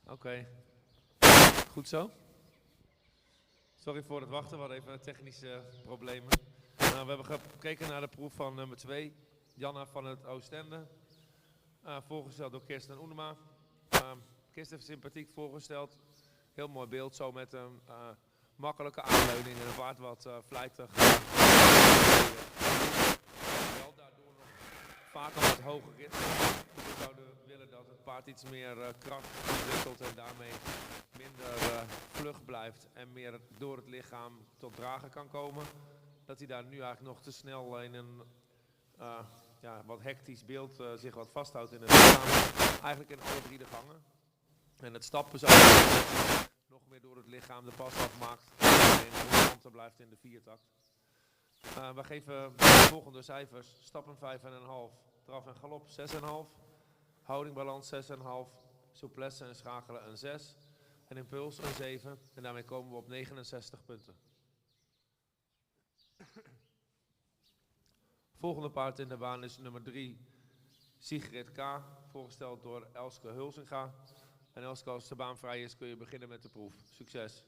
Oké, goed zo. Sorry voor het wachten, we hadden even technische problemen. We hebben gekeken naar de proef van nummer 2, Janna van het Oostende. Voorgesteld door Kirsten Oenema. Kirsten heeft sympathiek voorgesteld. Heel mooi beeld, zo met een makkelijke aanleuning en een paard wat vlijtig. Wel daardoor nog vaak een wat hoger rit. We zouden willen dat het paard iets meer kracht ontwikkelt en daarmee minder vlug blijft en meer door het lichaam tot dragen kan komen. Dat hij daar nu eigenlijk nog te snel in een wat hectisch beeld zich wat vasthoudt in het lichaam. Eigenlijk in alle 3 de gangen. En het stappen zou nog meer door het lichaam de pas afmaakt en constanter blijft in de 4-takt. We geven de volgende cijfers. Stappen 5,5, draf en galop 6,5, houdingbalans 6,5, souplesse en schakelen een 6 en impuls een 7. En daarmee komen we op 69 punten. Volgende paard in de baan is nummer 3, Sigrid K., voorgesteld door Elske Hulsinga. En Elske, als de baan vrij is, kun je beginnen met de proef. Succes!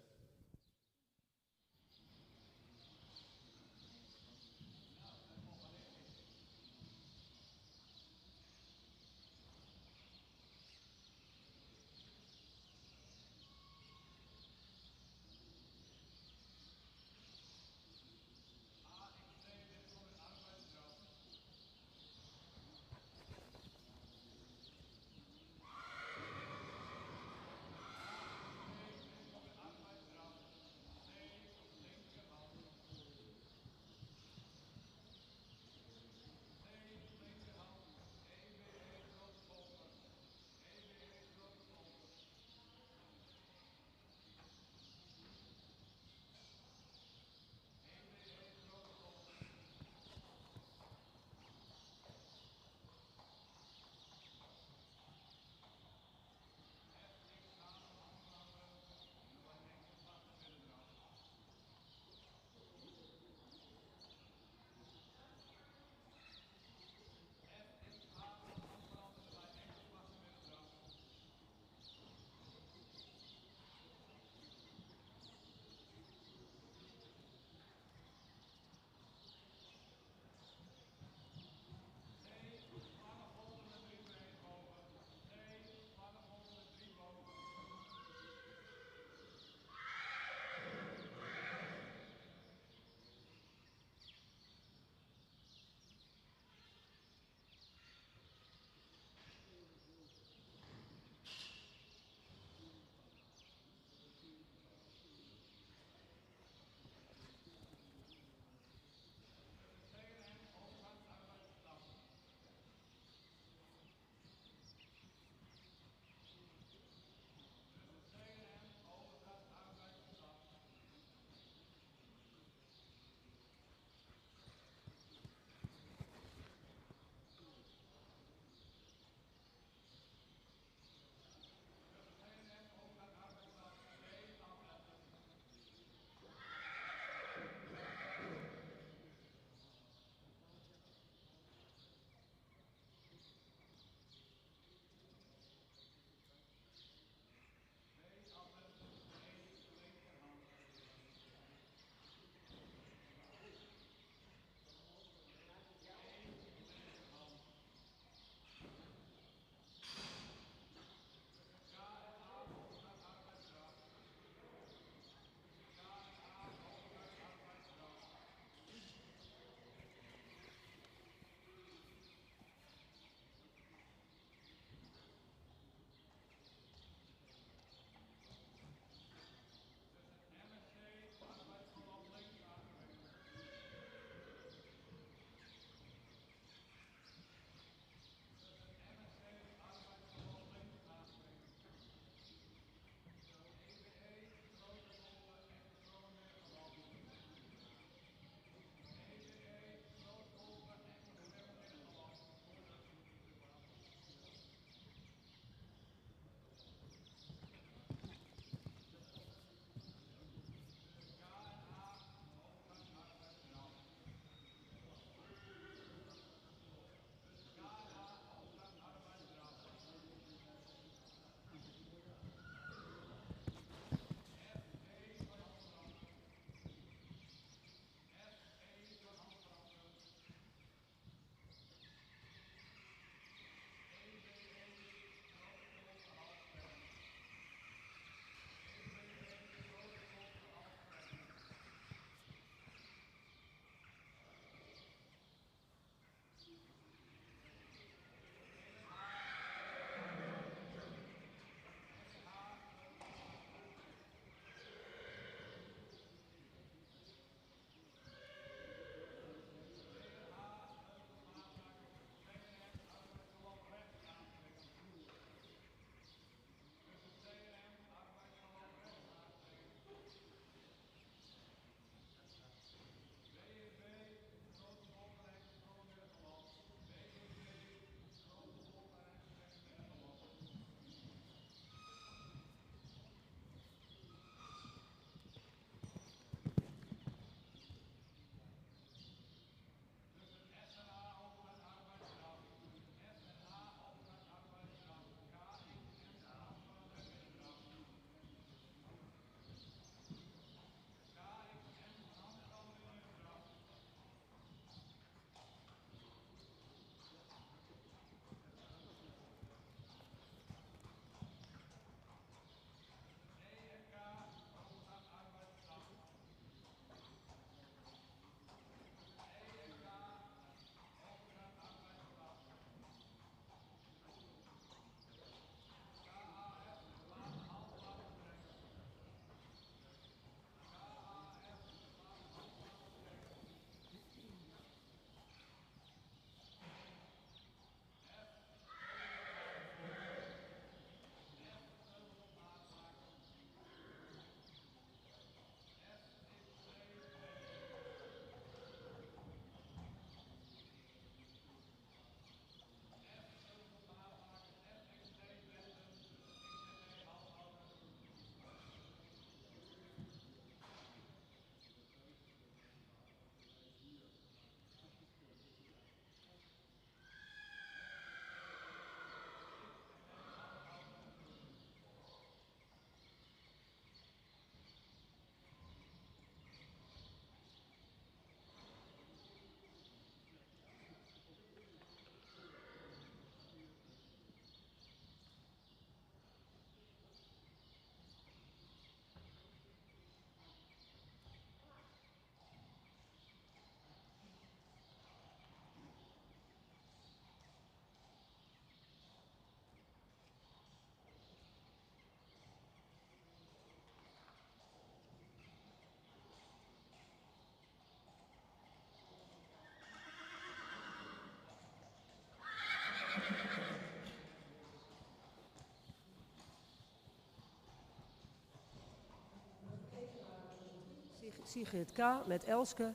Sigrid K. met Elske.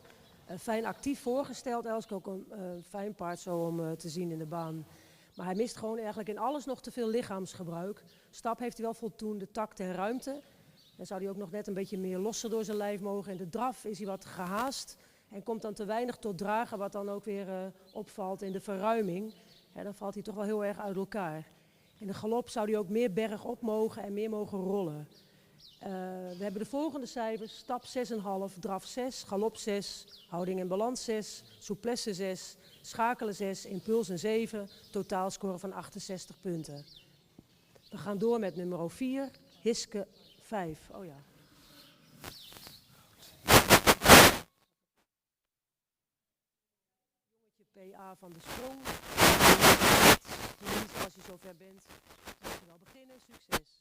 Fijn actief voorgesteld. Elske ook een fijn paard zo om te zien in de baan. Maar hij mist gewoon eigenlijk in alles nog te veel lichaamsgebruik. Stap heeft hij wel voldoende tact en ruimte. Dan zou hij ook nog net een beetje meer losser door zijn lijf mogen. En de draf is hij wat gehaast. En komt dan te weinig tot dragen, wat dan ook weer opvalt in de verruiming. Ja, dan valt hij toch wel heel erg uit elkaar. In de galop zou hij ook meer berg op mogen en meer mogen rollen. We hebben de volgende cijfers. Stap 6,5, draf 6, galop 6, houding en balans 6, souplesse 6, schakelen 6, impuls een 7, totaalscore van 68 punten. We gaan door met nummer 4, Hiske 5. Oh ja. Jongetje PA van de Sprong. Als je zover bent, mag je wel beginnen. Succes.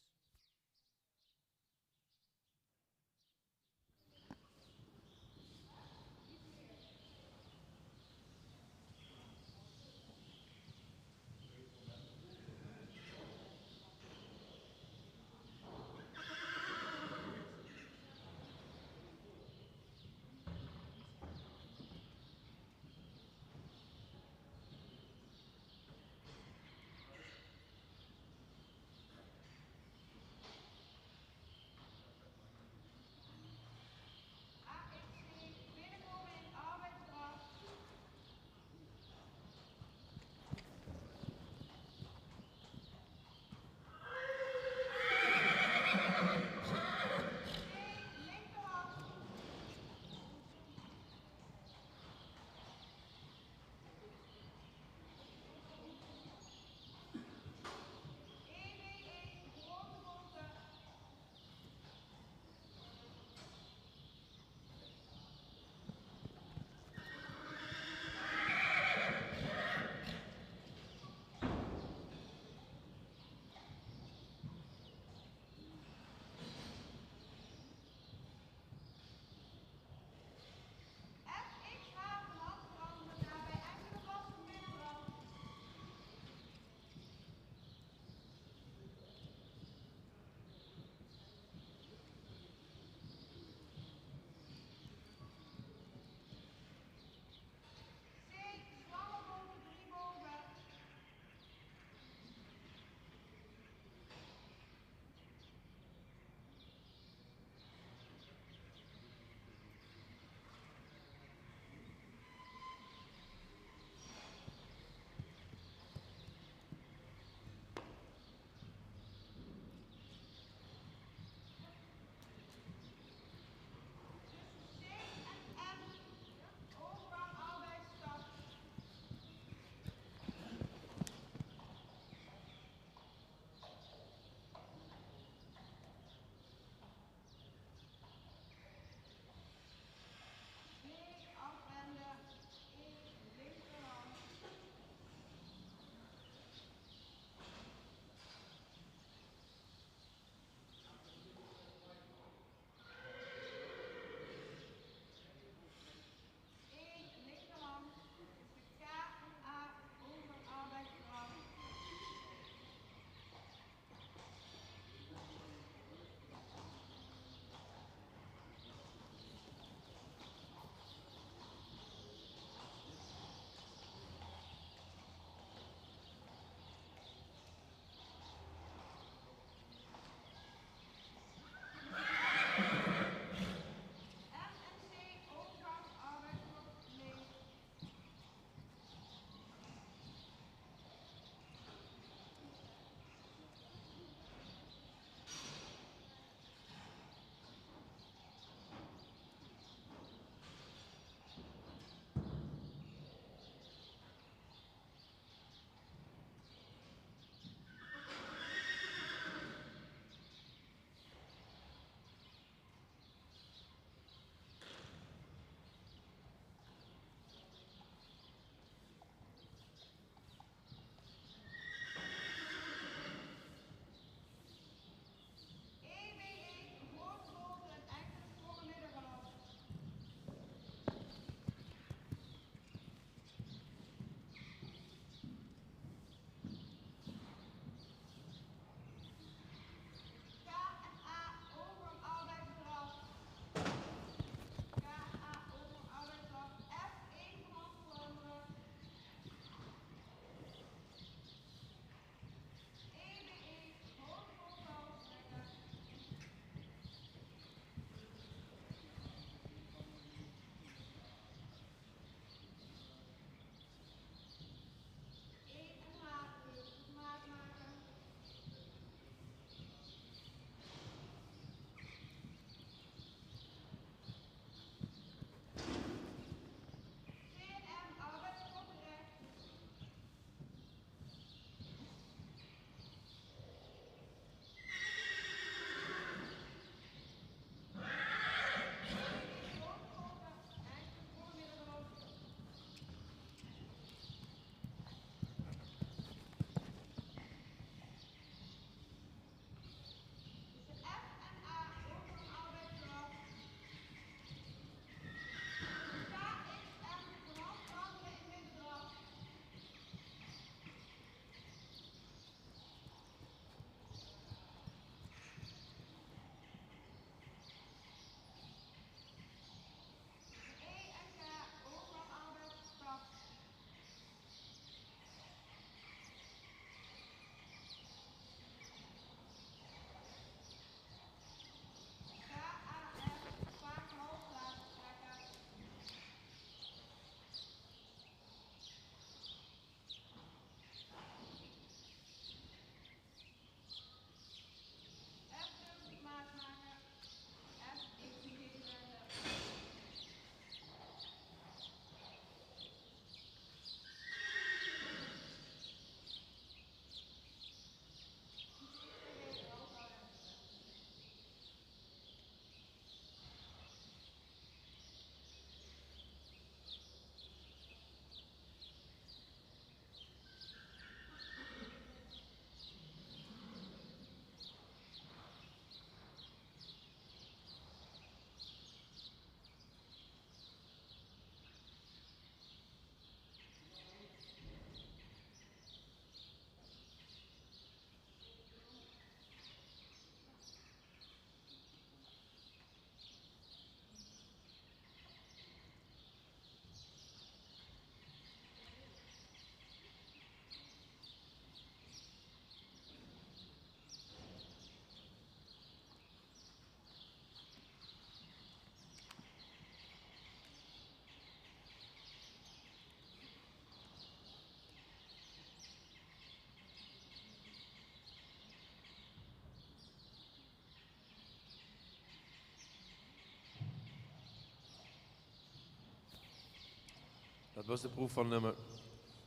was de proef van nummer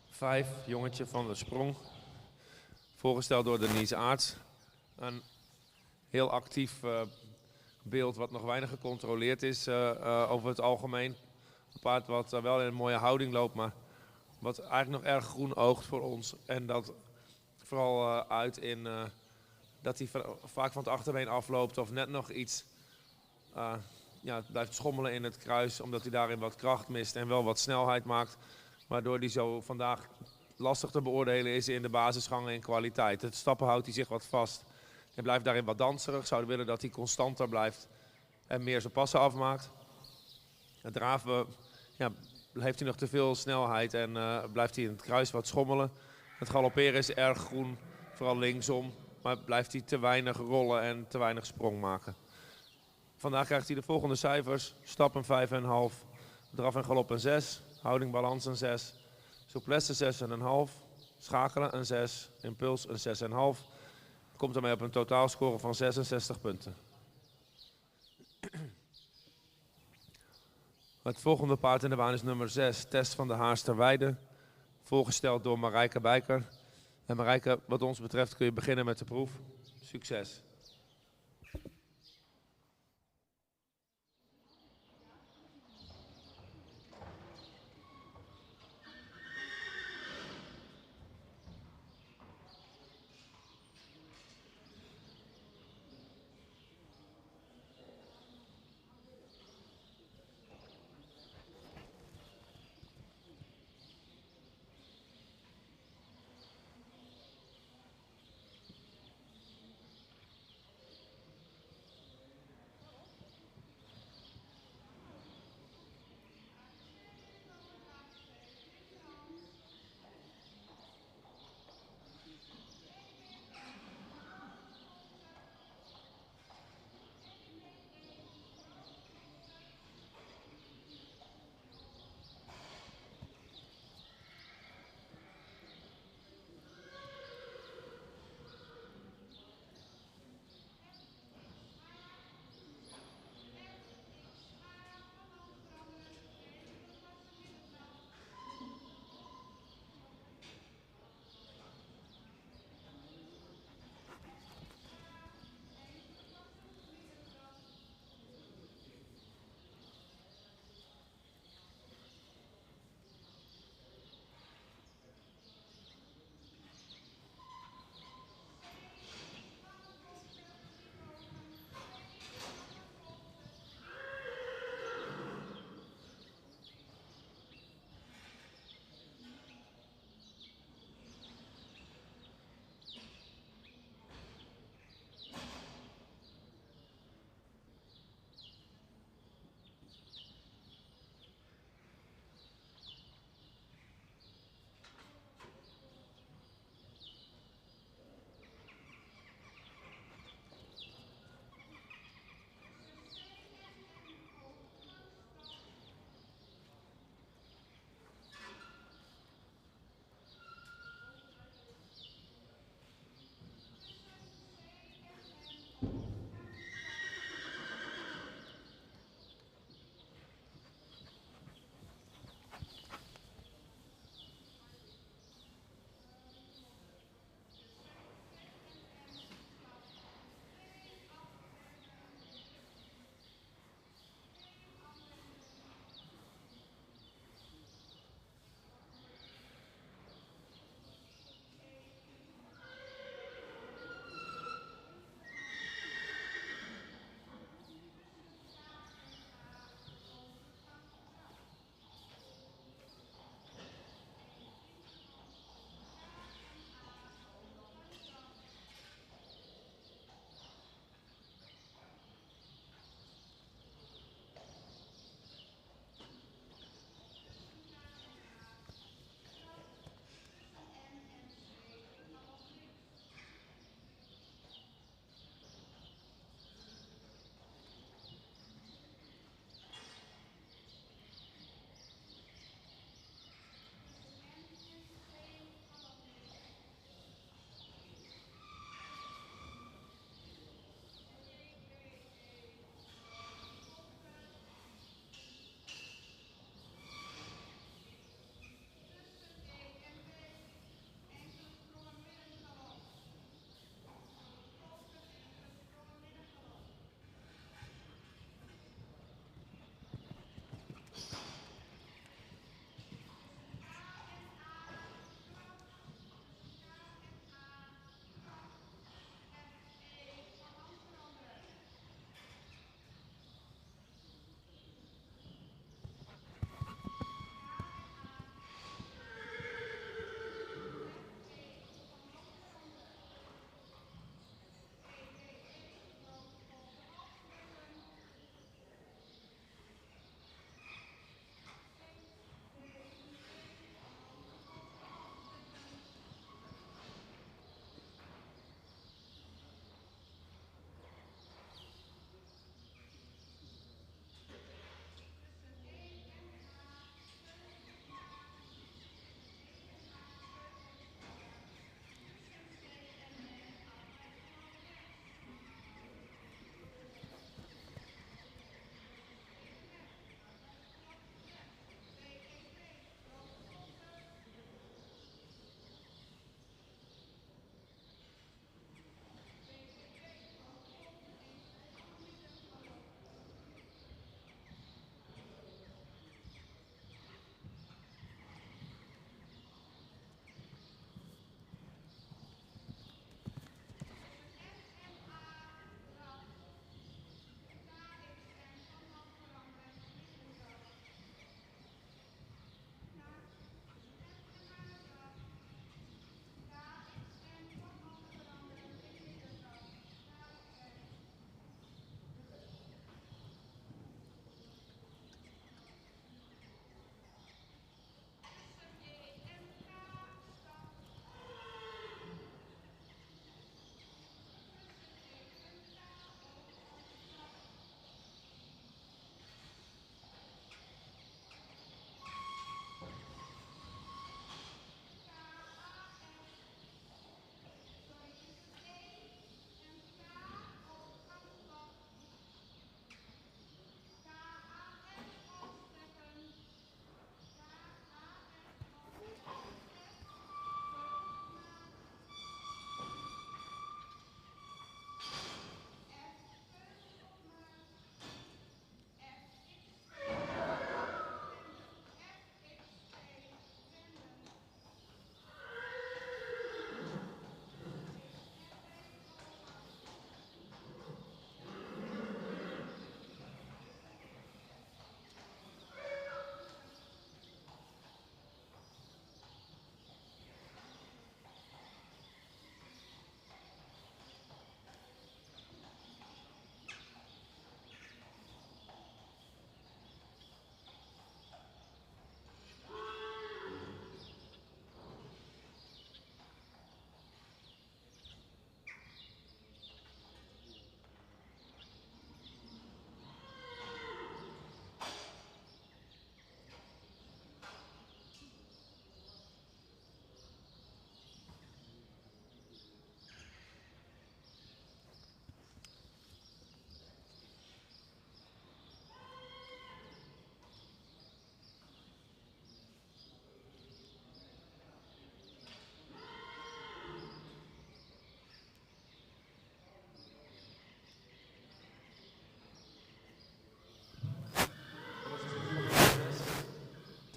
5, Jongetje van de Sprong. Voorgesteld door Denise Aarts. Een heel actief beeld wat nog weinig gecontroleerd is over het algemeen. Een paard wat wel in een mooie houding loopt, maar wat eigenlijk nog erg groen oogt voor ons. En dat vooral uit in dat hij vaak van het achterbeen afloopt of net nog iets blijft schommelen in het kruis. Omdat hij daarin wat kracht mist en wel wat snelheid maakt. Waardoor hij zo vandaag lastig te beoordelen is in de basisgangen en kwaliteit. Het stappen houdt hij zich wat vast. Hij blijft daarin wat danserig. Zouden willen dat hij constanter blijft en meer zijn passen afmaakt. Het draven heeft hij nog te veel snelheid en blijft hij in het kruis wat schommelen. Het galopperen is erg groen, vooral linksom. Maar blijft hij te weinig rollen en te weinig sprong maken. Vandaag krijgt hij de volgende cijfers. Stap een 5,5. Draf en galop een 6. Houding balans een 6. Souplesse 6,5. Schakelen een 6. Impuls een 6,5. Komt ermee op een totaalscore van 66 punten. Het volgende paard in de baan is nummer 6. Test van de Haarsterweide. Voorgesteld door Marijke Bijker. En Marijke, wat ons betreft kun je beginnen met de proef. Succes.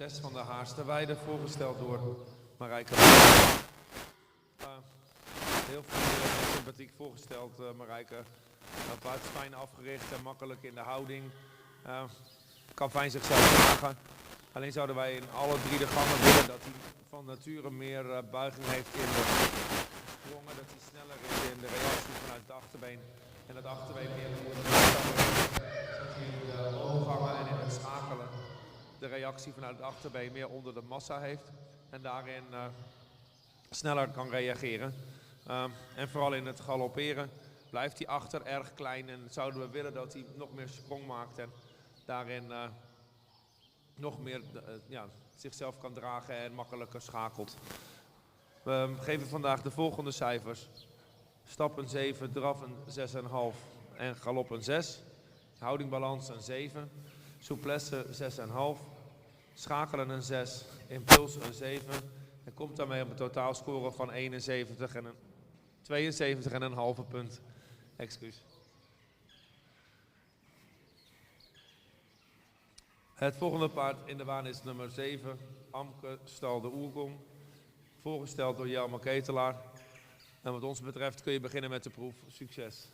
6 van de Haarsterweide, voorgesteld door Marijke. Heel vriendelijk en sympathiek voorgesteld, Marijke. Het paard is fijn afgericht en makkelijk in de houding. Kan fijn zichzelf dragen. Alleen zouden wij in alle 3 de gangen willen dat hij van nature meer buiging heeft in de sprongen. Dat hij sneller is in de reactie vanuit het achterbeen. En het achterbeen meer wordt in de overgangen en in het schakelen. De reactie vanuit het achterbeen meer onder de massa heeft. En daarin sneller kan reageren. En vooral in het galopperen blijft hij achter erg klein. En zouden we willen dat hij nog meer sprong maakt. En daarin nog meer zichzelf kan dragen en makkelijker schakelt. We geven vandaag de volgende cijfers. Stap een 7, draf een 6,5 en galop een 6. Houdingbalans een 7. Souplesse 6,5. Schakelen een 6. Impuls een 7. En komt daarmee op een totaalscore van 71 en een 72,5 punt. Excuus. Het volgende paard in de baan is nummer 7, Amke Stal de Oergom. Voorgesteld door Jelmer Ketelaar. En wat ons betreft kun je beginnen met de proef. Succes!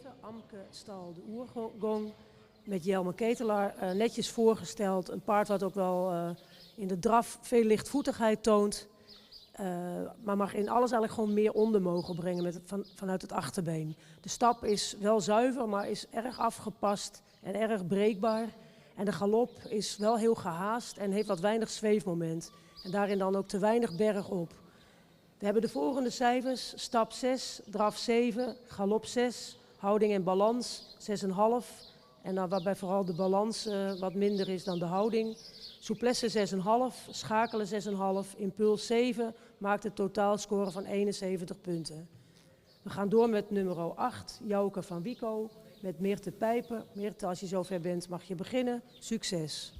7, Amke Stal de Oergong. Met Jelme Ketelaar netjes voorgesteld. Een paard wat ook wel in de draf veel lichtvoetigheid toont. Maar mag in alles eigenlijk gewoon meer onder mogen brengen vanuit het achterbeen. De stap is wel zuiver, maar is erg afgepast en erg breekbaar. En de galop is wel heel gehaast en heeft wat weinig zweefmoment. En daarin dan ook te weinig berg op. We hebben de volgende cijfers. Stap 6, draf 7, galop 6, houding en balans 6,5. En dan waarbij vooral de balans wat minder is dan de houding. Souplesse 6,5, schakelen 6,5, impuls 7, maakt een totaalscore van 71 punten. We gaan door met nummer 8, Jouke van Wico, met Meerte Pijper. Meerte, als je zover bent mag je beginnen. Succes!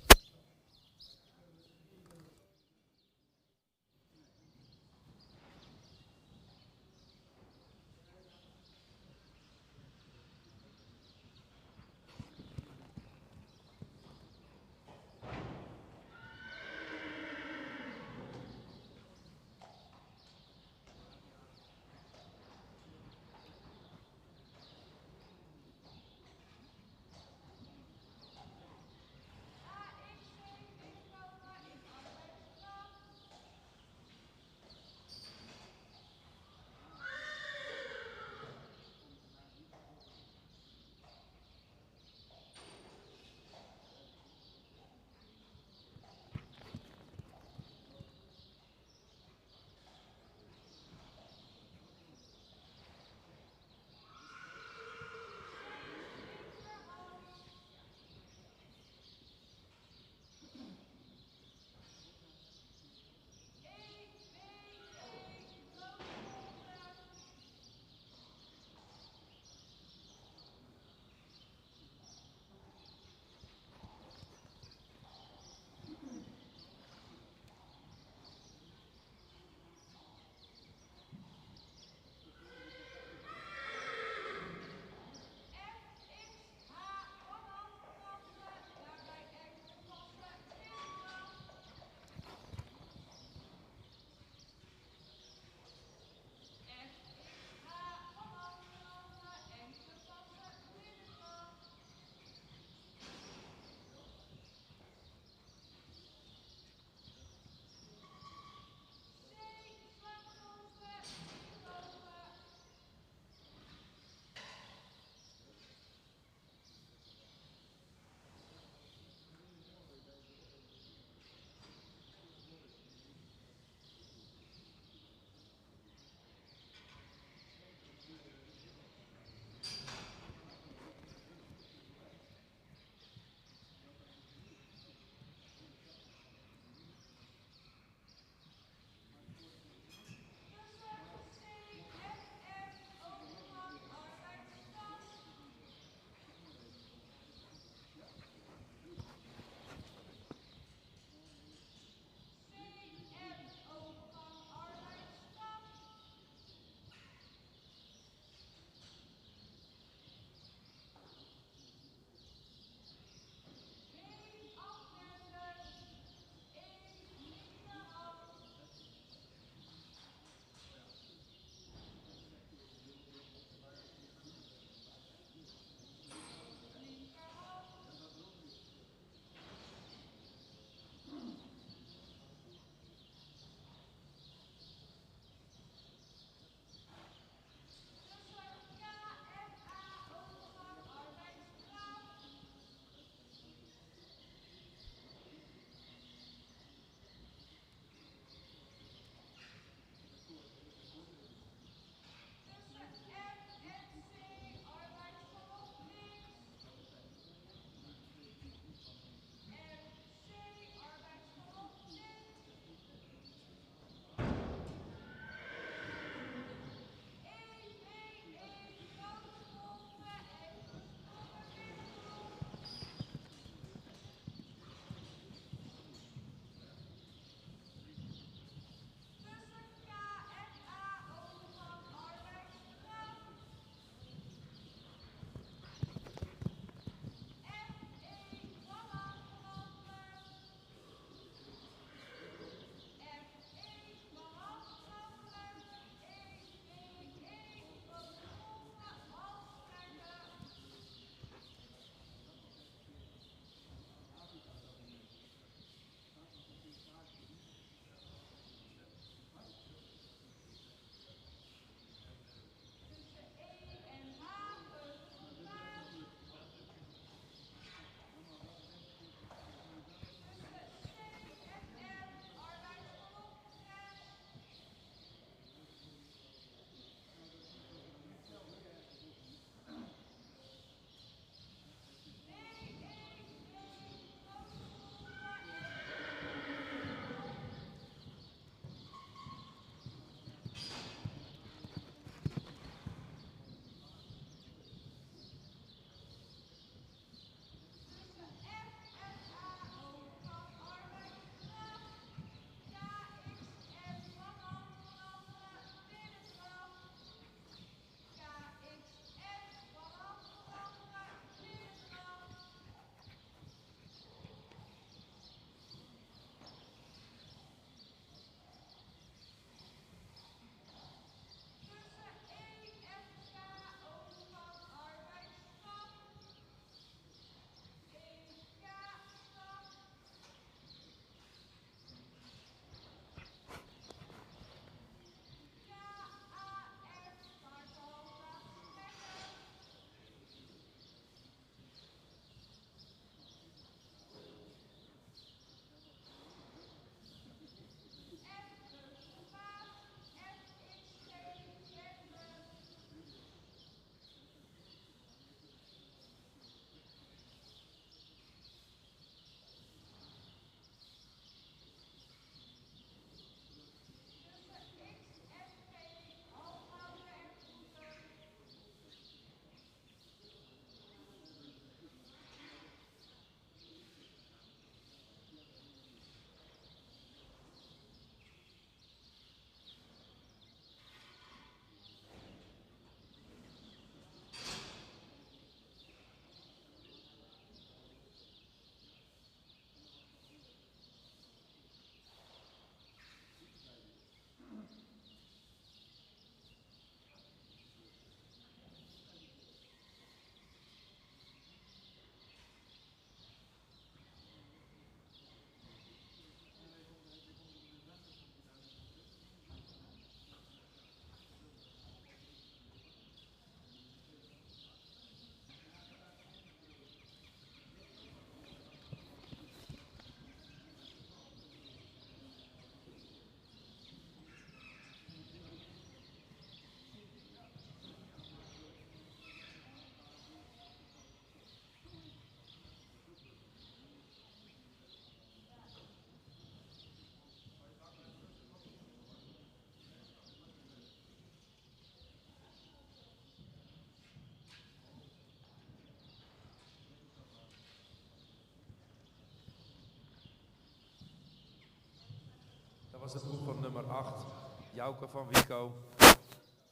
is de proef van nummer 8, Jouke van Wico.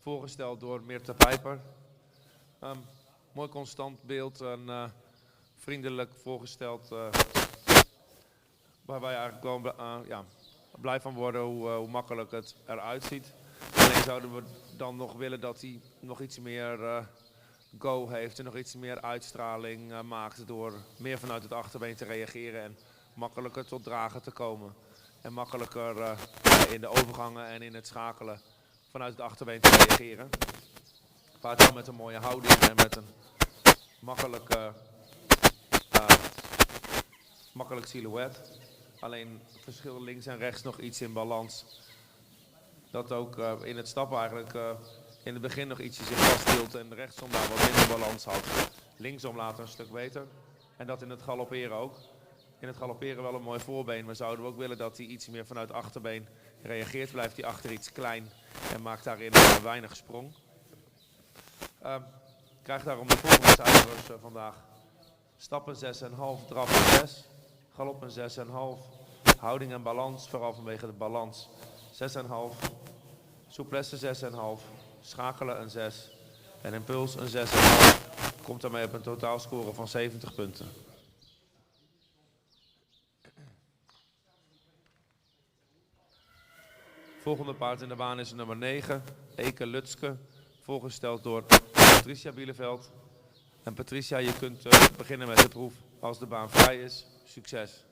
Voorgesteld door Mirte Pijper. Mooi constant beeld en vriendelijk voorgesteld. Waar wij eigenlijk wel blij van worden hoe makkelijk het eruit ziet. Alleen zouden we dan nog willen dat hij nog iets meer go heeft en nog iets meer uitstraling maakt door meer vanuit het achterbeen te reageren en makkelijker tot dragen te komen. En makkelijker in de overgangen en in het schakelen vanuit het achterbeen te reageren. Vaak wel met een mooie houding en met een makkelijk silhouet. Alleen verschil links en rechts nog iets in balans. Dat ook in het stappen eigenlijk in het begin nog ietsje zich vasthield en rechtsom daar wat minder balans had. Linksom later een stuk beter. En dat in het galopperen ook. In het galopperen wel een mooi voorbeen, maar zouden we ook willen dat hij iets meer vanuit achterbeen reageert. Blijft hij achter iets klein en maakt daarin weinig sprong. Krijgt daarom de volgende cijfers vandaag. Stappen 6,5, draf 6. Galop een 6,5. Houding en balans, vooral vanwege de balans 6,5. Souplesse 6,5. Schakelen een 6. En impuls een 6,5. Komt daarmee op een totaalscore van 70 punten. Volgende paard in de baan is nummer 9, Eke Lutske, voorgesteld door Patricia Bieleveld. En Patricia, je kunt beginnen met de proef als de baan vrij is. Succes!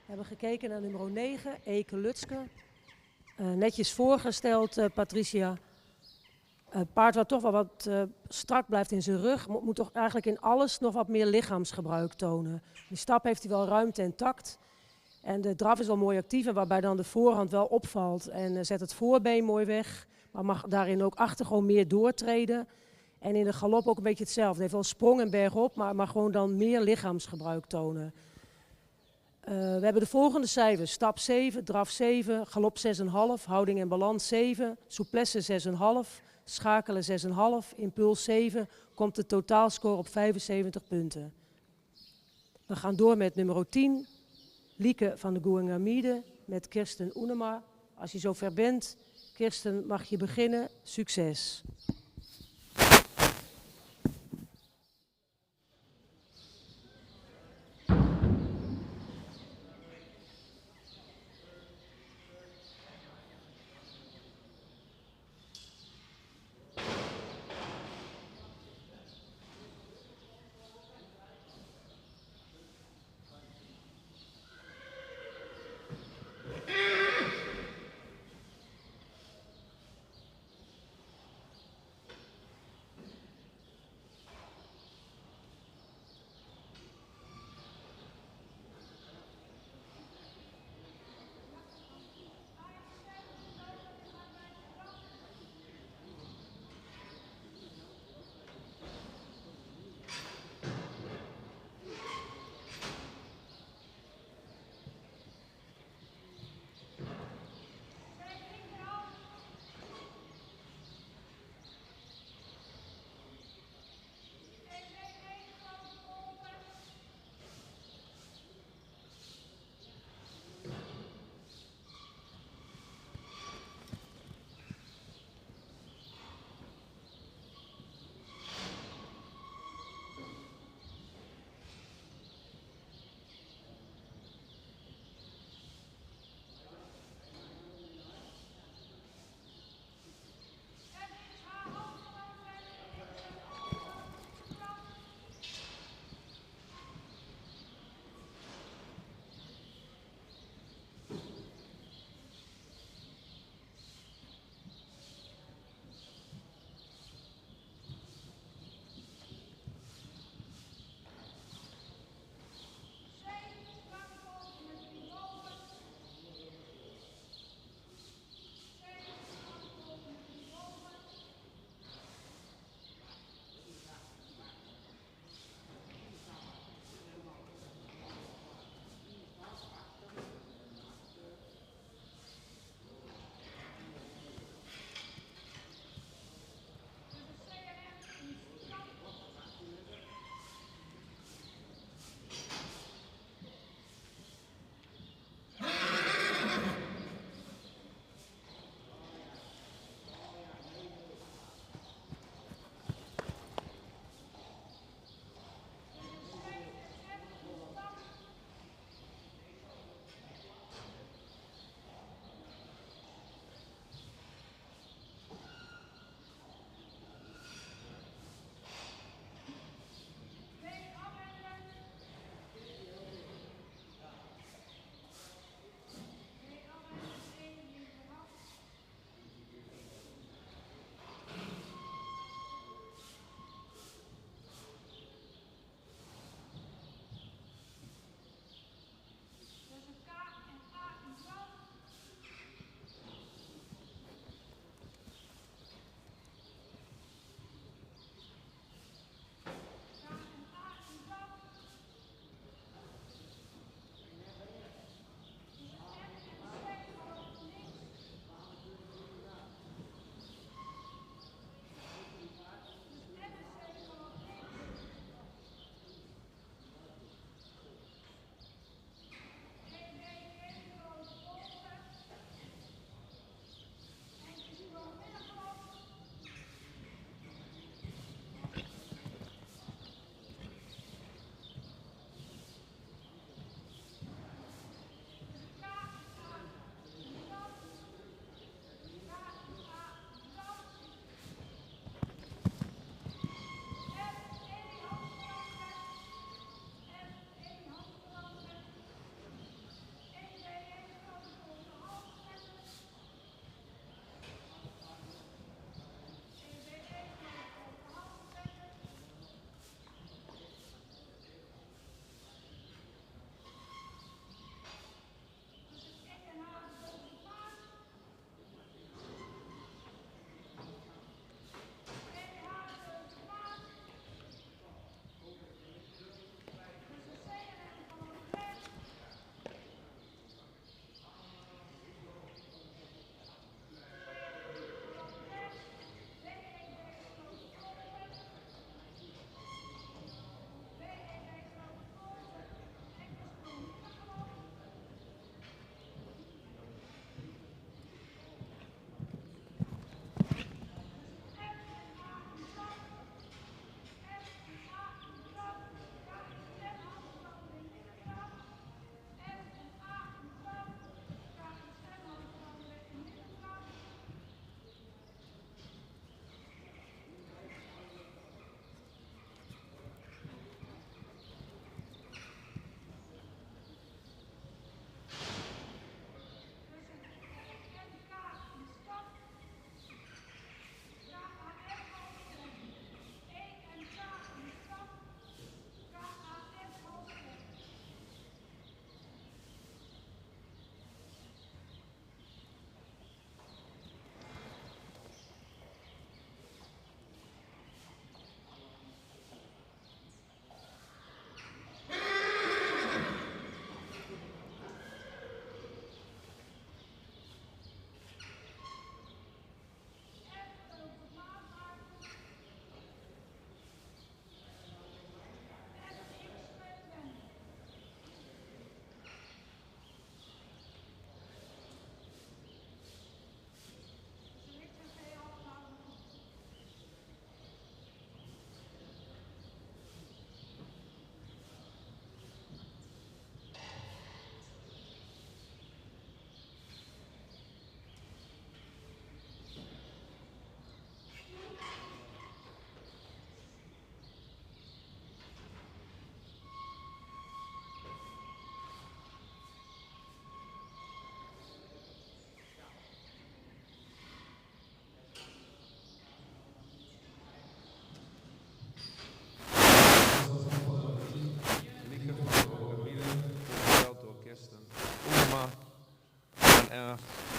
We hebben gekeken naar nummer 9, Eke Lutske. Netjes voorgesteld, Patricia. Paard wat toch wel wat strak blijft in zijn rug, moet toch eigenlijk in alles nog wat meer lichaamsgebruik tonen. Die stap heeft hij wel ruimte en tact. En de draf is wel mooi actief, waarbij dan de voorhand wel opvalt. En zet het voorbeen mooi weg, maar mag daarin ook achter gewoon meer doortreden. En in de galop ook een beetje hetzelfde. Hij heeft wel sprong en berg op, maar gewoon dan meer lichaamsgebruik tonen. We hebben de volgende cijfers. Stap 7, draf 7, galop 6,5, houding en balans 7, souplesse 6,5, schakelen 6,5, impuls 7, komt de totaalscore op 75 punten. We gaan door met nummer 10, Lieke van de Goengamide met Kirsten Oenema. Als je zover bent, Kirsten, mag je beginnen. Succes!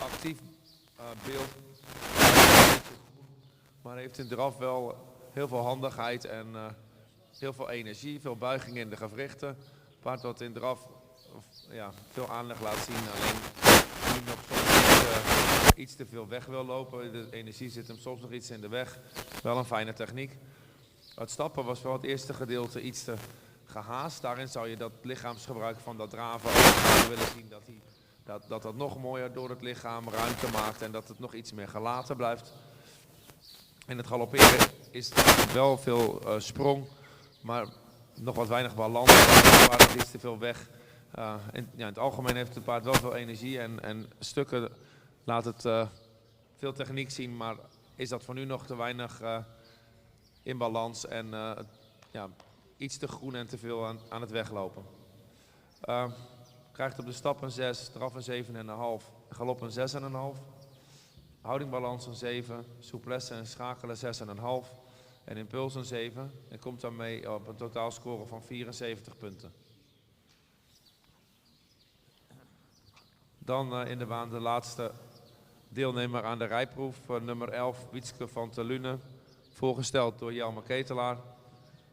actief beeld. Maar heeft in draf wel heel veel handigheid en heel veel energie, veel buiging in de gewrichten. Paard wat in draf veel aanleg laat zien, alleen nu nog soms iets te veel weg wil lopen. De energie zit hem soms nog iets in de weg. Wel een fijne techniek. Het stappen was wel het eerste gedeelte iets te gehaast. Daarin zou je dat lichaamsgebruik van dat draven ook willen zien dat nog mooier door het lichaam ruimte maakt en dat het nog iets meer gelaten blijft. In het galopperen is wel veel sprong, maar nog wat weinig balans. Het paard iets te veel weg. In het algemeen heeft het paard wel veel energie en stukken laat het veel techniek zien, maar is dat voor nu nog te weinig in balans en iets te groen en te veel aan het weglopen. Krijgt op de stap een 6, draf een 7,5, galop een 6,5. Houdingbalans een 7, souplesse en schakelen 6,5 en impuls een 7. En komt daarmee op een totaalscore van 74 punten. Dan in de baan de laatste deelnemer aan de rijproef, nummer 11, Wietske van Telune, voorgesteld door Jelmer Ketelaar.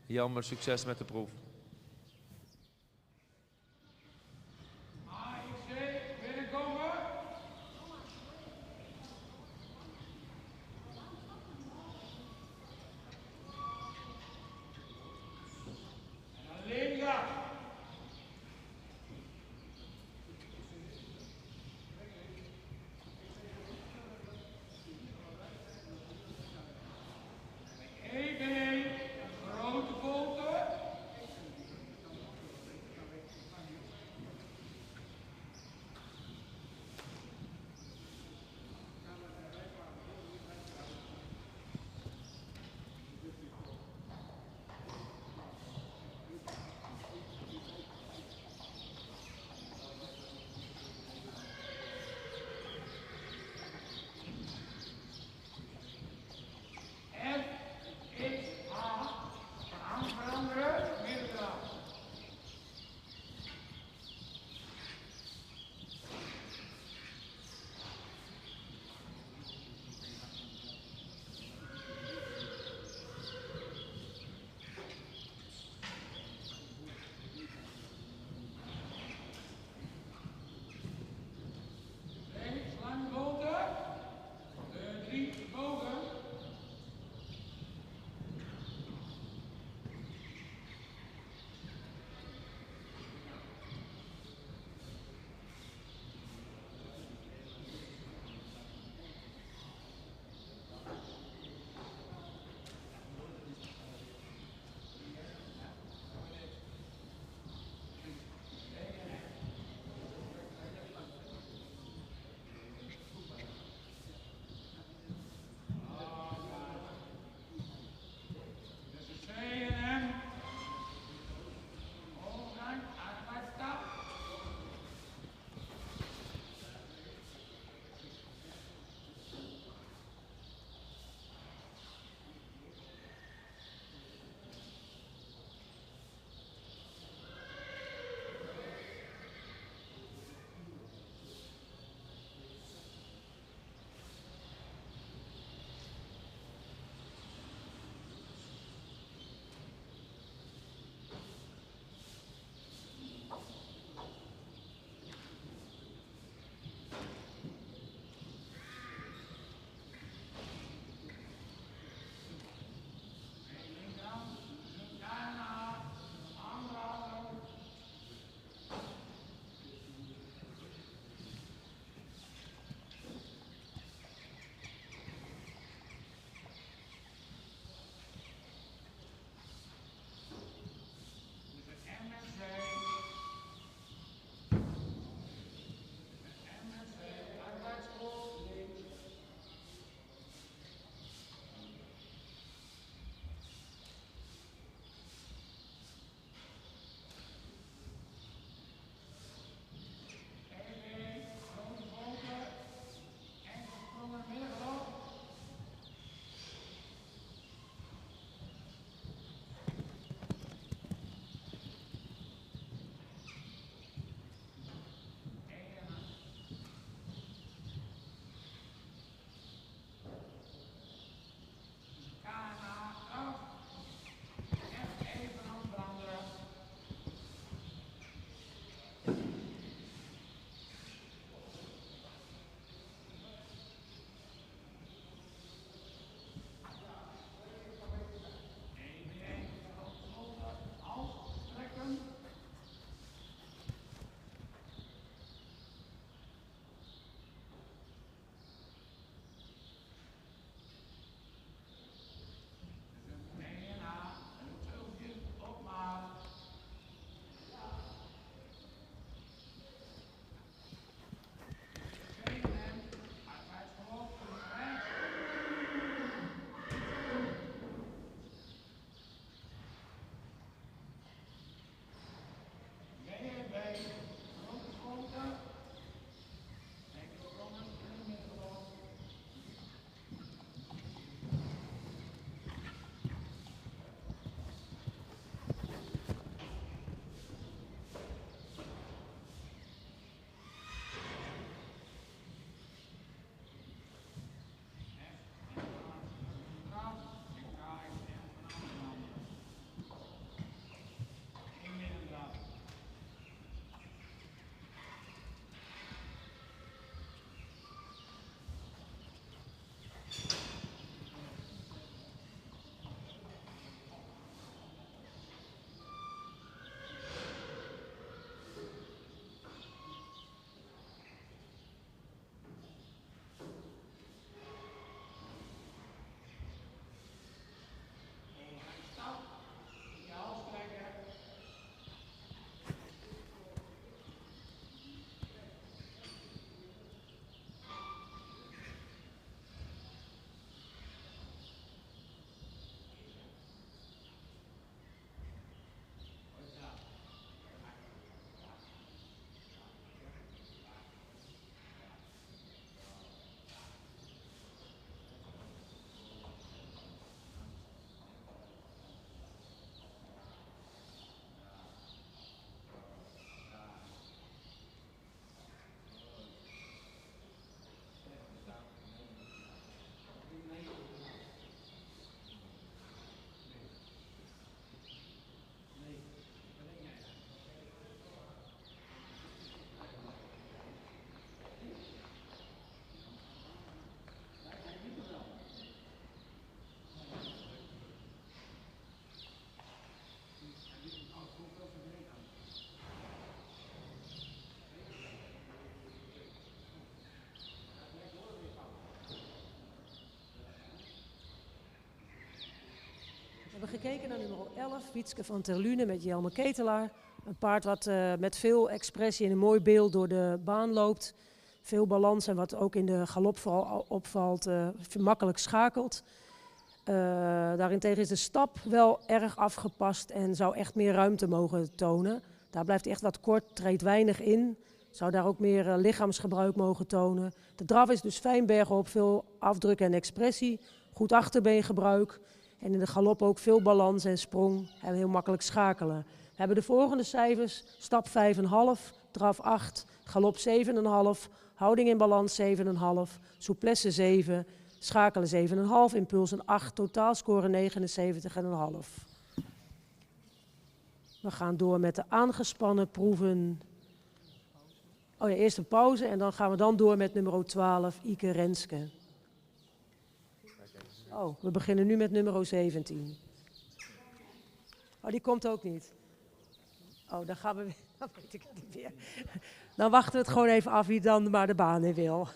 Jelmer, succes met de proef. gekeken naar nummer 11, Wietske van Terlune met Jelme Ketelaar. Een paard wat met veel expressie en een mooi beeld door de baan loopt. Veel balans en wat ook in de galop vooral opvalt, makkelijk schakelt. Daarentegen is de stap wel erg afgepast en zou echt meer ruimte mogen tonen. Daar blijft hij echt wat kort, treedt weinig in. Zou daar ook meer lichaamsgebruik mogen tonen. De draf is dus fijn bergop, veel afdruk en expressie. Goed achterbeengebruik. En in de galop ook veel balans en sprong en heel makkelijk schakelen. We hebben de volgende cijfers. Stap 5,5, draf 8, galop 7,5, houding in balans 7,5, souplesse 7, schakelen 7,5, impuls een 8, totaalscore 79,5. We gaan door met de aangespannen proeven. Oh ja, eerst een pauze en dan gaan we dan door met nummer 12, Ike Renske. Oh, we beginnen nu met nummer 17. Oh, die komt ook niet. Oh, dan gaan we weer. Dan weet ik het niet meer. Dan wachten we het gewoon even af wie dan maar de baan in wil.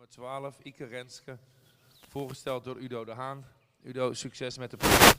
Nummer 12, Ike Renske. Voorgesteld door Udo de Haan. Udo, succes met de proef.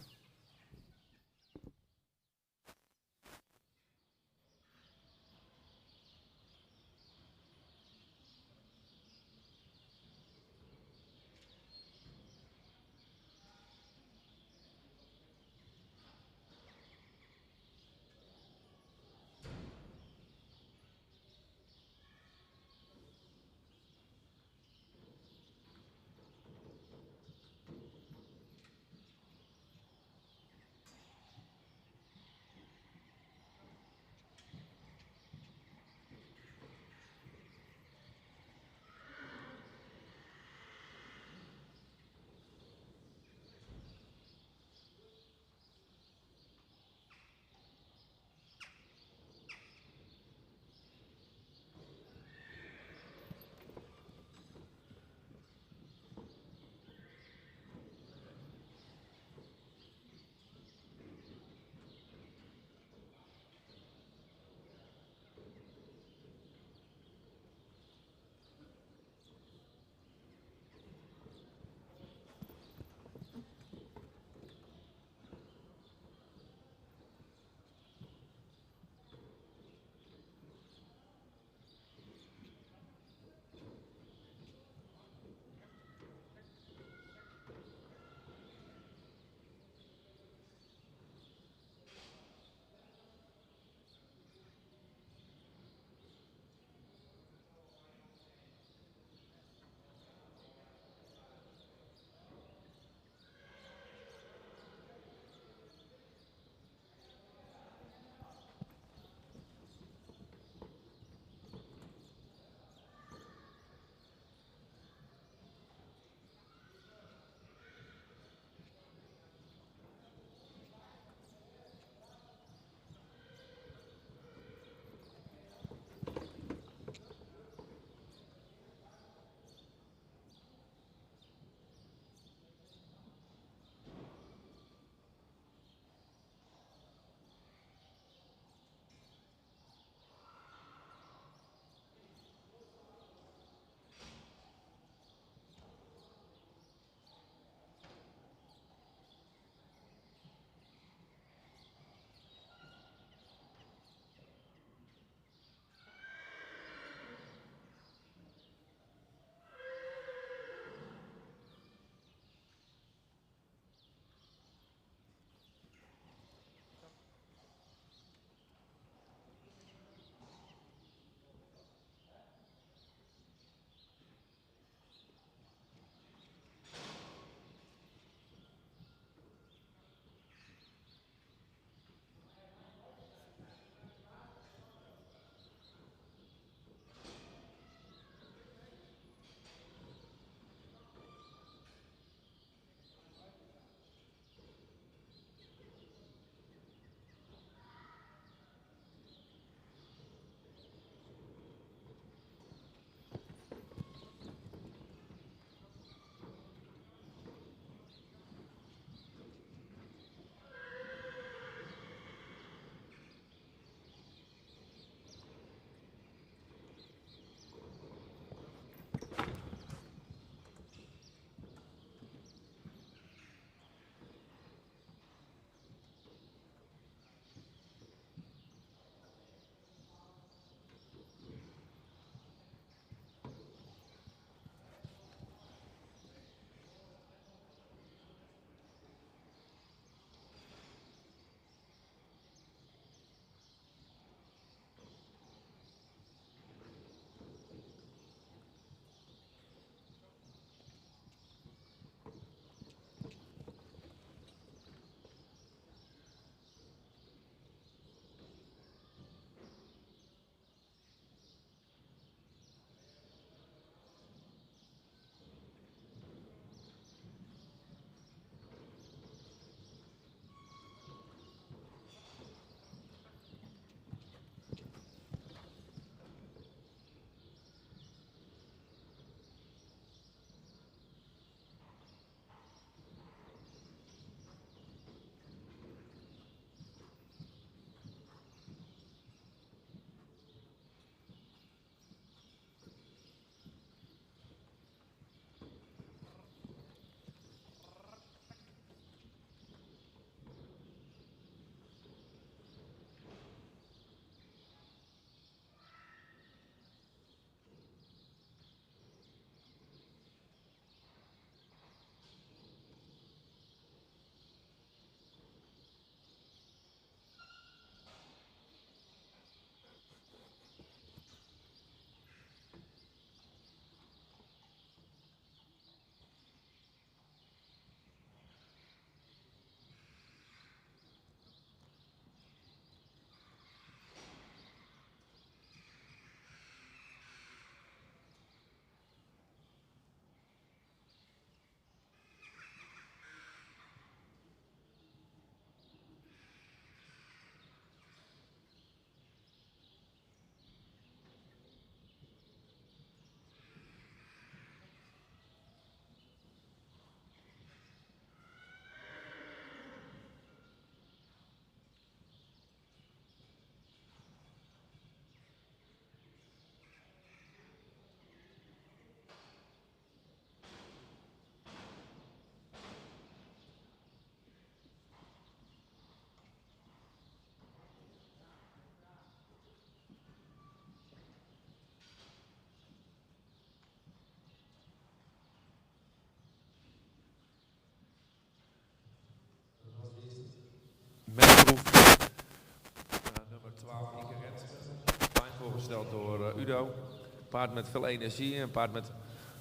voorgesteld door Udo. Een paard met veel energie, een paard met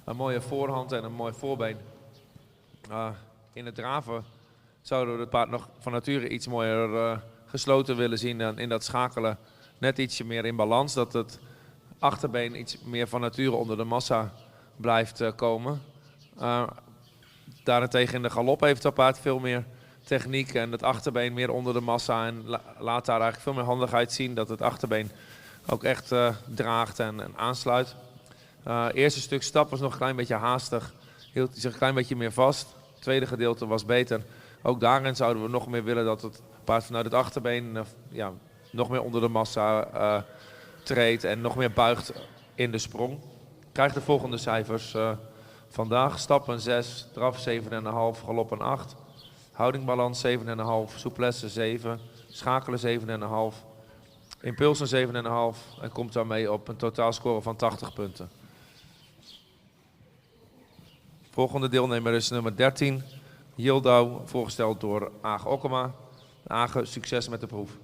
een mooie voorhand en een mooi voorbeen. In het draven zouden we het paard nog van nature iets mooier gesloten willen zien dan in dat schakelen. Net ietsje meer in balans, dat het achterbeen iets meer van nature onder de massa blijft komen. Daarentegen in de galop heeft dat paard veel meer techniek en het achterbeen meer onder de massa. En laat daar eigenlijk veel meer handigheid zien, dat het achterbeen ook echt draagt en aansluit. Eerste stuk stap was nog een klein beetje haastig, hield hij zich een klein beetje meer vast. Het tweede gedeelte was beter. Ook daarin zouden we nog meer willen dat het paard vanuit het achterbeen nog meer onder de massa treedt en nog meer buigt in de sprong. Krijgt de volgende cijfers vandaag. Stappen 6, draf 7,5, galop een 8. Houdingbalans 7,5, souplesse 7, schakelen 7,5, impuls een 7,5 en komt daarmee op een totaalscore van 80 punten. Volgende deelnemer is nummer 13, Yildau, voorgesteld door Age Okkema. Age, succes met de proef.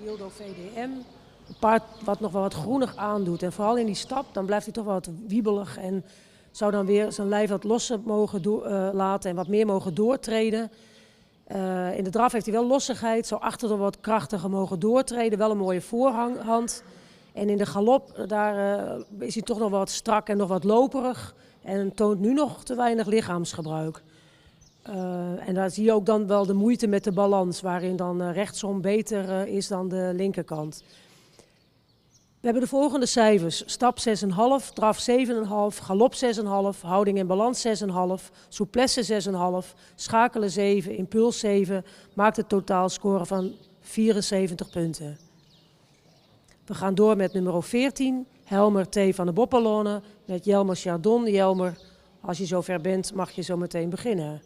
Wildo VDM. Een paard wat nog wel wat groenig aandoet. En vooral in die stap, dan blijft hij toch wel wat wiebelig. En zou dan weer zijn lijf wat losser mogen laten en wat meer mogen doortreden. In de draf heeft hij wel lossigheid. Zou achter wat krachtiger mogen doortreden. Wel een mooie voorhand. En in de galop, daar is hij toch nog wat strak en nog wat loperig. En toont nu nog te weinig lichaamsgebruik. En daar zie je ook dan wel de moeite met de balans, waarin dan rechtsom beter is dan de linkerkant. We hebben de volgende cijfers. Stap 6,5, draf 7,5, galop 6,5, houding en balans 6,5, souplesse 6,5, schakelen 7, impuls 7, maakt een totaalscore van 74 punten. We gaan door met nummer 14, Helmer T. van de Boppelone, met Jelmer Chardon. Jelmer, als je zover bent, mag je zo meteen beginnen.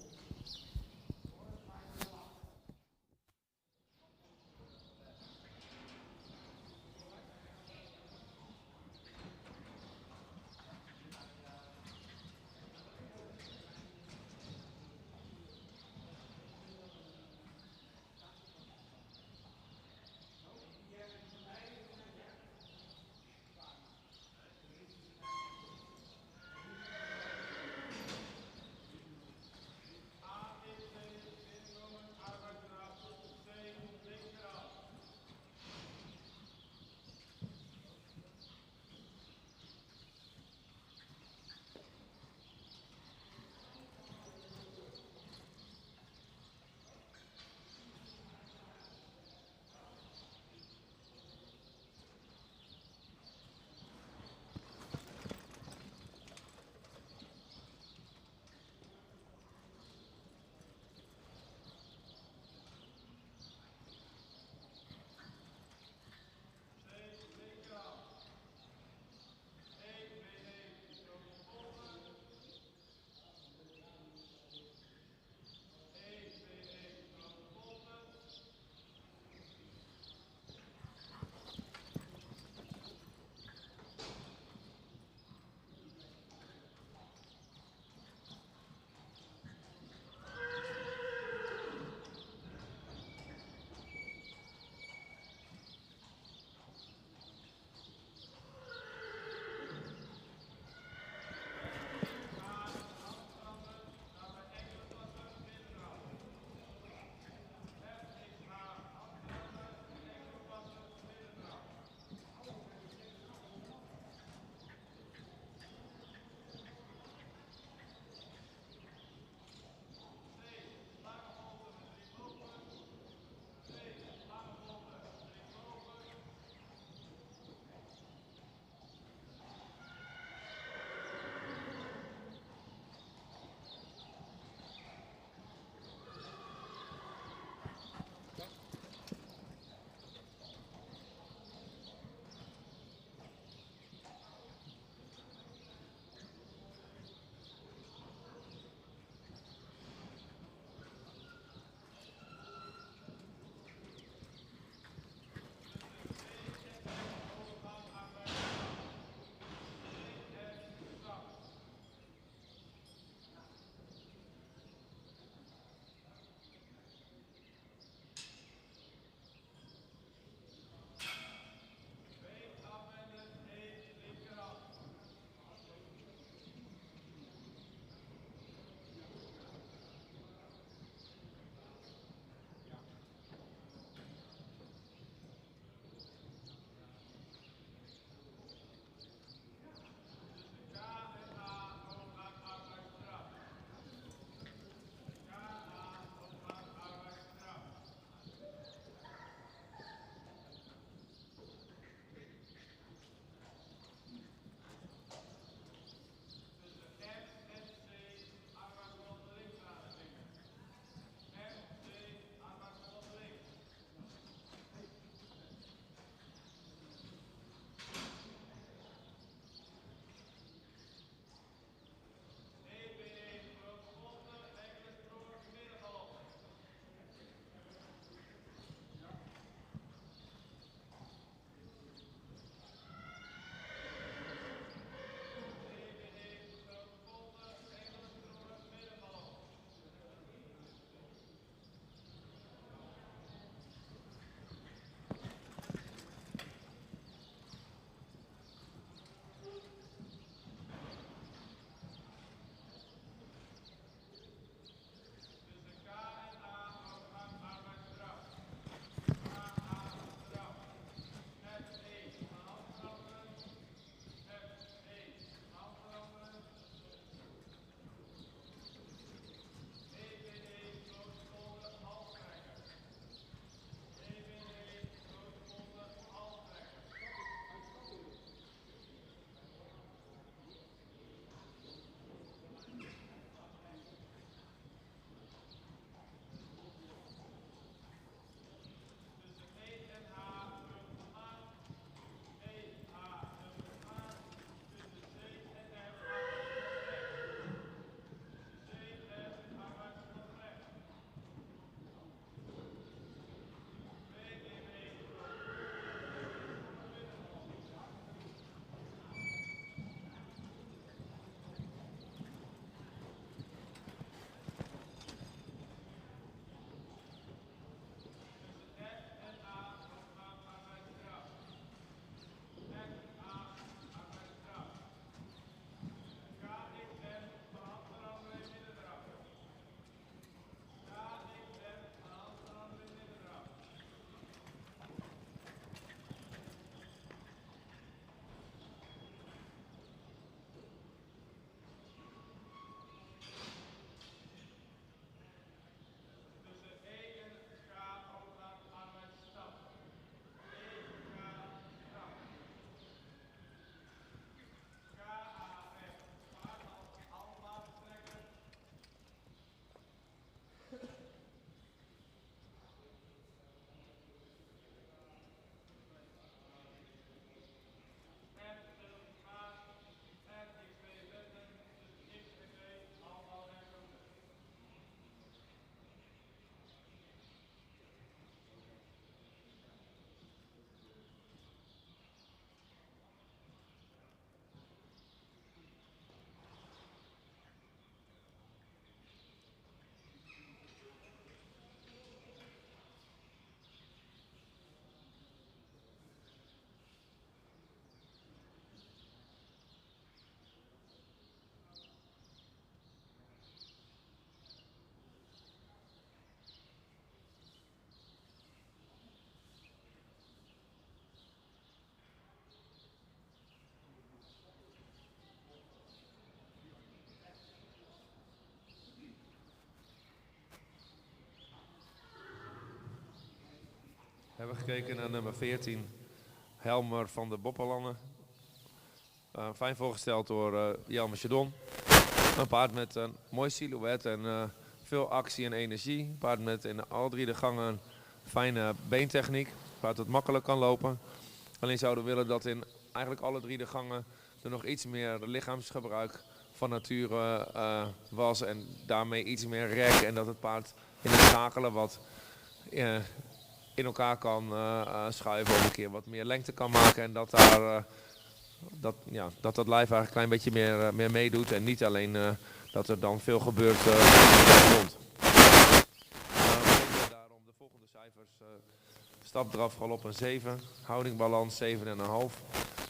hebben gekeken naar nummer 14, Helmer van de Bopperlannen. Fijn voorgesteld door Jelmer Chardon. Een paard met een mooi silhouet en veel actie en energie. Een paard met in alle 3 de gangen fijne beentechniek. Een paard dat makkelijk kan lopen. Alleen zouden we willen dat in eigenlijk alle 3 de gangen er nog iets meer lichaamsgebruik van nature was. En daarmee iets meer rek. En dat het paard in het schakelen wat in elkaar kan schuiven. Of een keer wat meer lengte kan maken. En dat daar... dat lijf eigenlijk een klein beetje meer meedoet en niet alleen dat er dan veel gebeurt rond. Daarom de volgende cijfers. Stap, draf, galop een 7, houding, balans 7,5,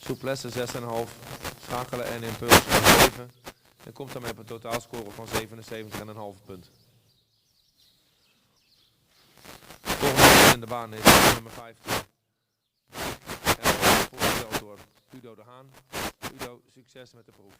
souplesse 6,5, schakelen en impuls een 7. En komt daarmee op een totaalscore van 77,5 punt. Volgende in de baan is nummer 15. En voorgesteld door Udo de Haan. Udo, succes met de proef.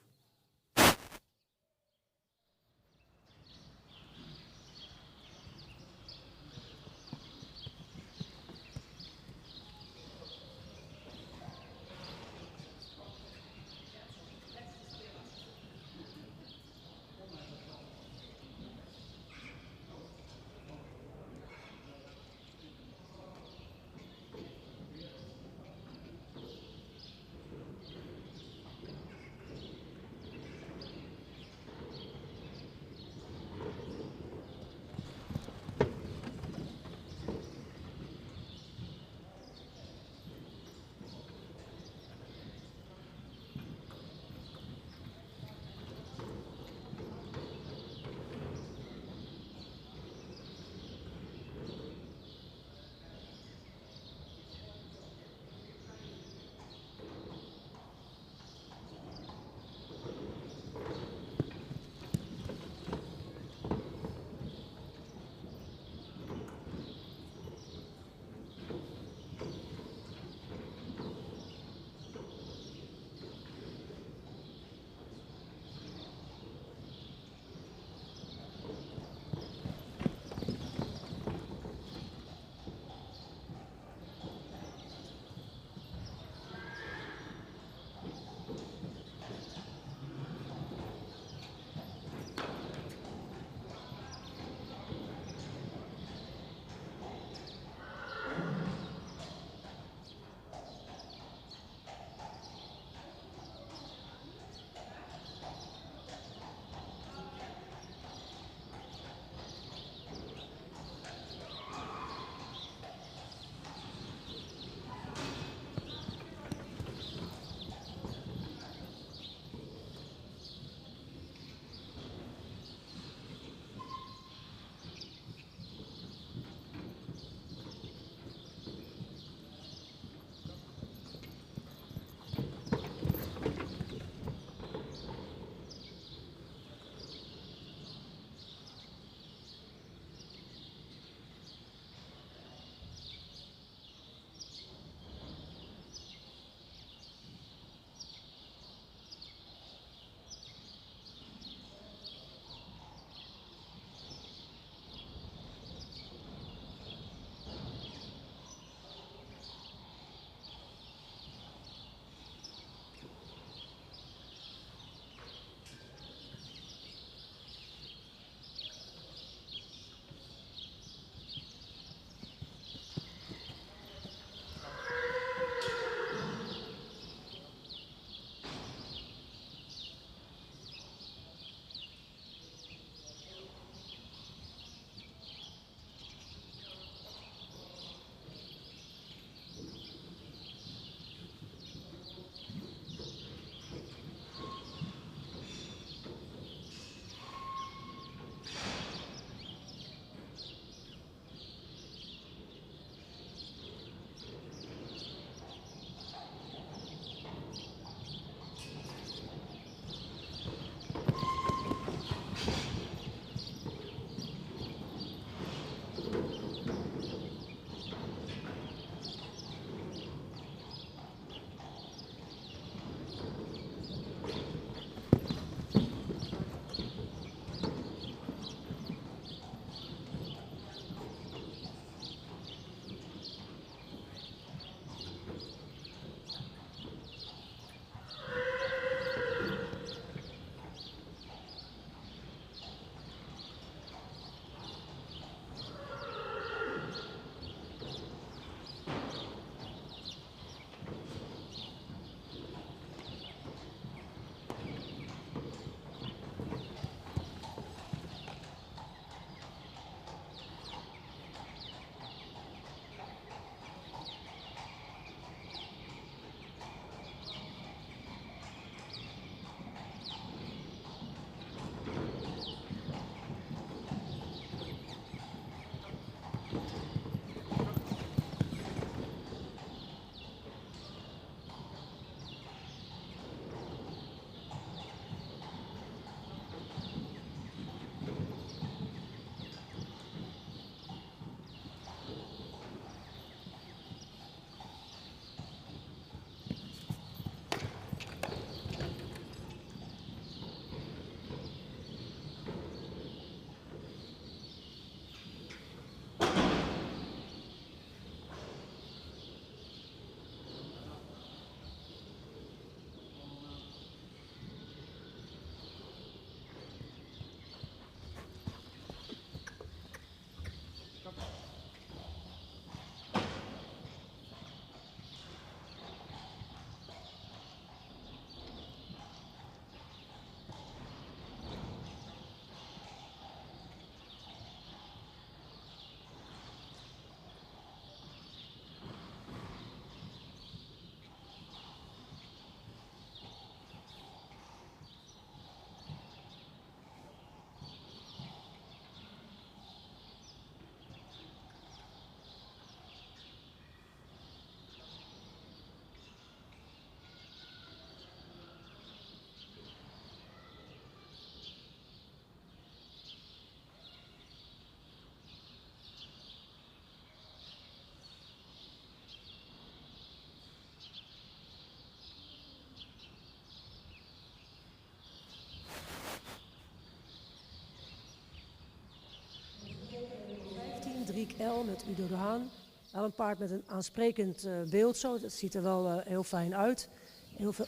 Driek L met Udo de Haan. Wel een paard met een aansprekend beeld zo. Dat ziet er wel heel fijn uit.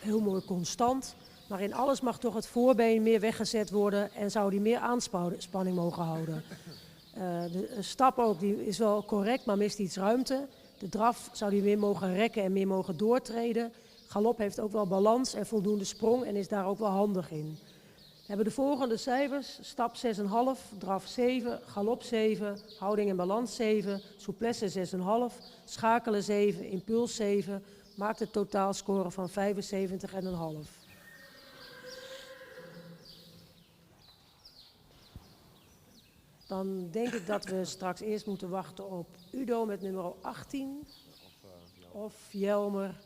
Heel mooi constant. Maar in alles mag toch het voorbeen meer weggezet worden en zou die meer aanspanning mogen houden. De stap ook, die is wel correct, maar mist iets ruimte. De draf zou die meer mogen rekken en meer mogen doortreden. Galop heeft ook wel balans en voldoende sprong en is daar ook wel handig in. We hebben de volgende cijfers: stap 6,5, draf 7, galop 7, houding en balans 7, souplesse 6,5, schakelen 7, impuls 7, maakt een totaalscore van 75,5. Dan denk ik dat we straks eerst moeten wachten op Udo met nummer 18 of Jelmer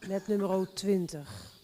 met nummer 20.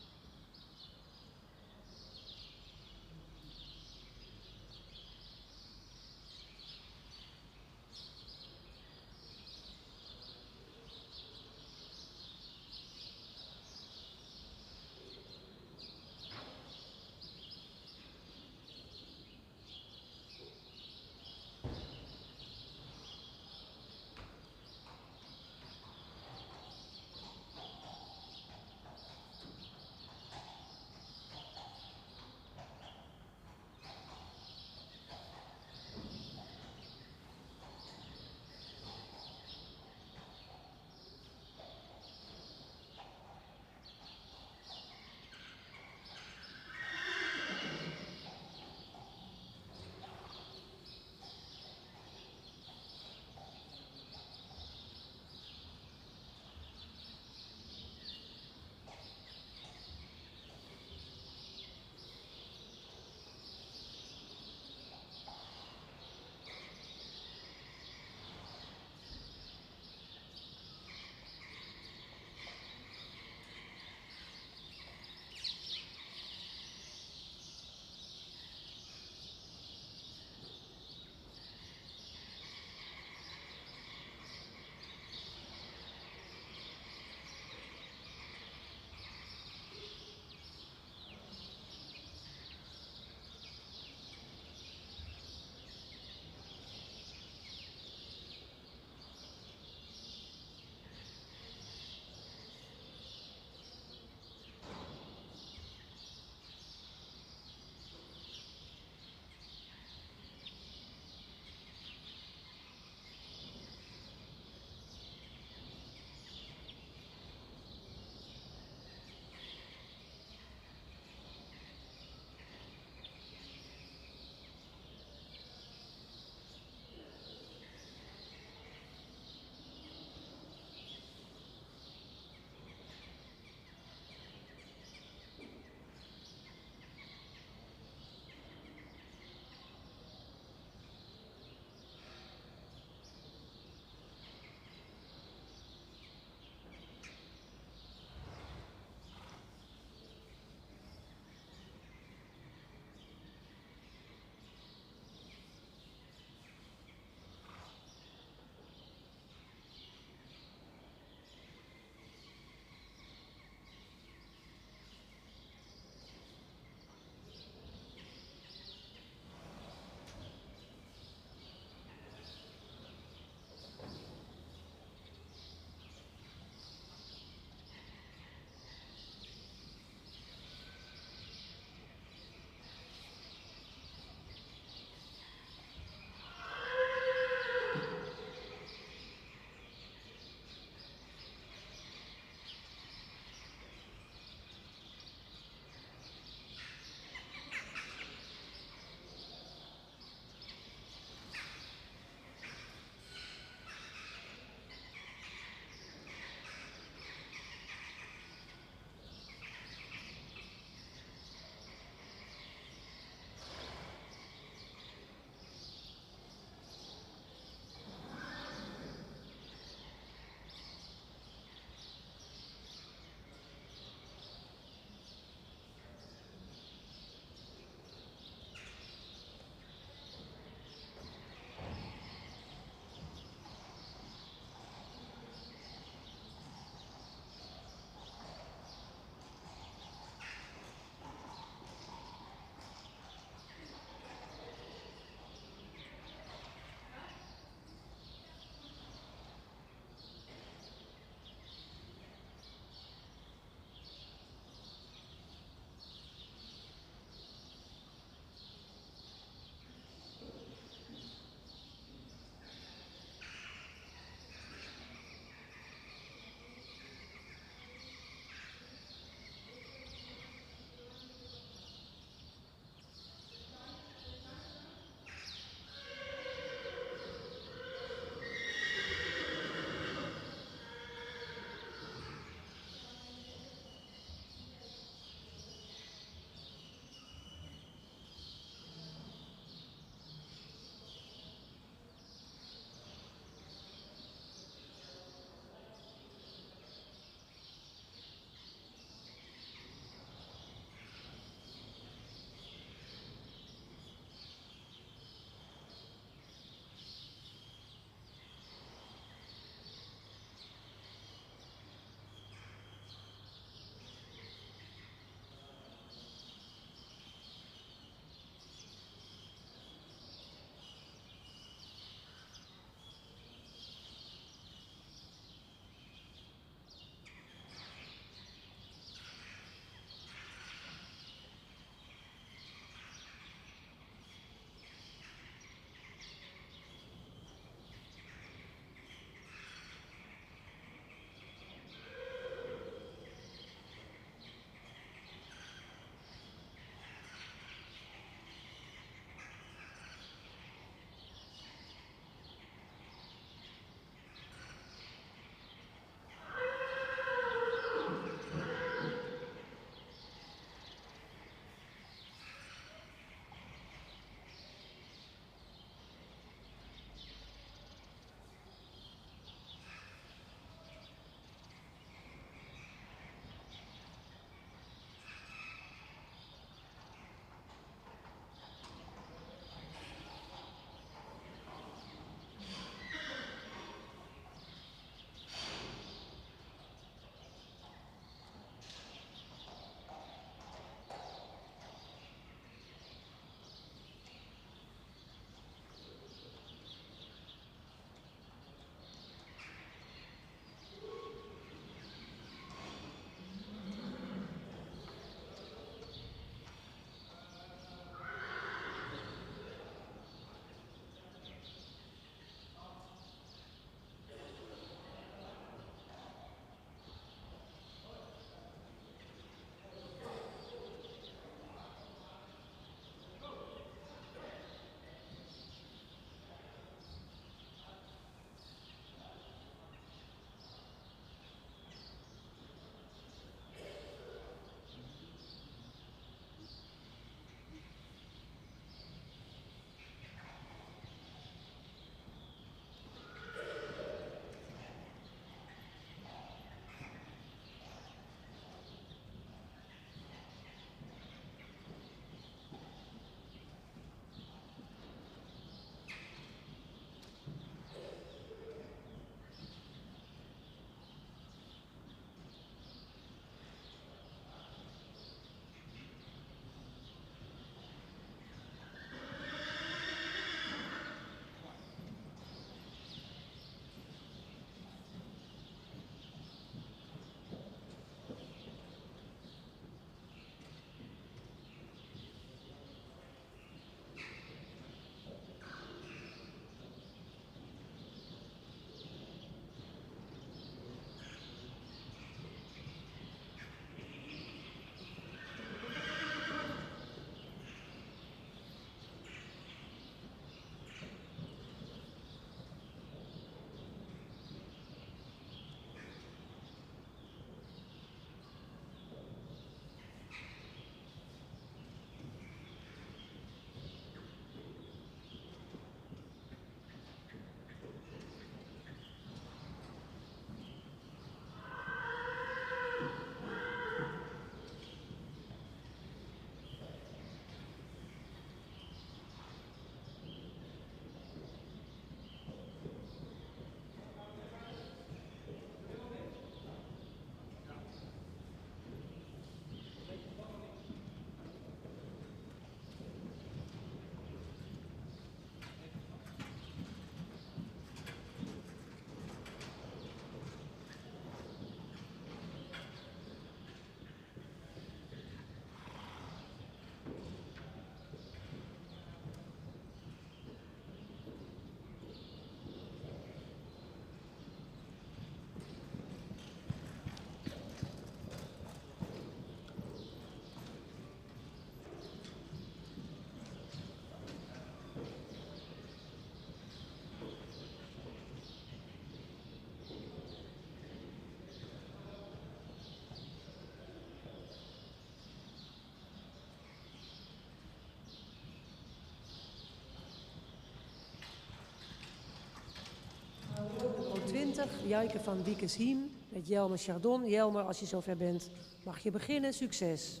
20, Jijke van Wiekesheim met Jelmer Chardon. Jelmer, als je zover bent, mag je beginnen. Succes.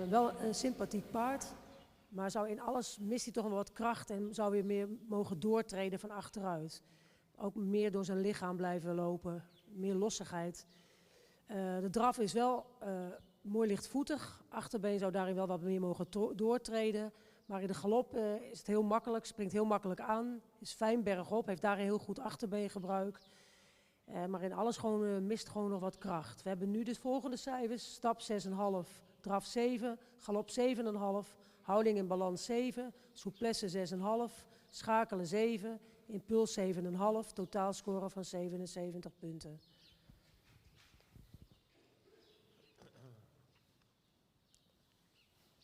Wel een sympathiek paard, maar zou in alles mist hij toch wel wat kracht en zou weer meer mogen doortreden van achteruit. Ook meer door zijn lichaam blijven lopen, meer lossigheid. De draf is wel mooi lichtvoetig, achterbeen zou daarin wel wat meer mogen doortreden. Maar in de galop is het heel makkelijk, springt heel makkelijk aan, is fijn bergop, heeft daarin heel goed achterbeengebruik. Maar in alles mist gewoon nog wat kracht. We hebben nu de volgende cijfers, stap 6,5. Draf 7, galop 7,5, houding in balans 7, souplesse 6,5, schakelen 7, impuls 7,5, totaalscore van 77 punten.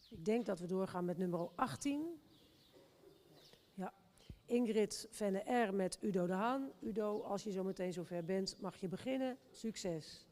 Ik denk dat we doorgaan met nummer 18. Ja, Ingrid Venne R met Udo de Haan. Udo, als je zo meteen zover bent, mag je beginnen. Succes!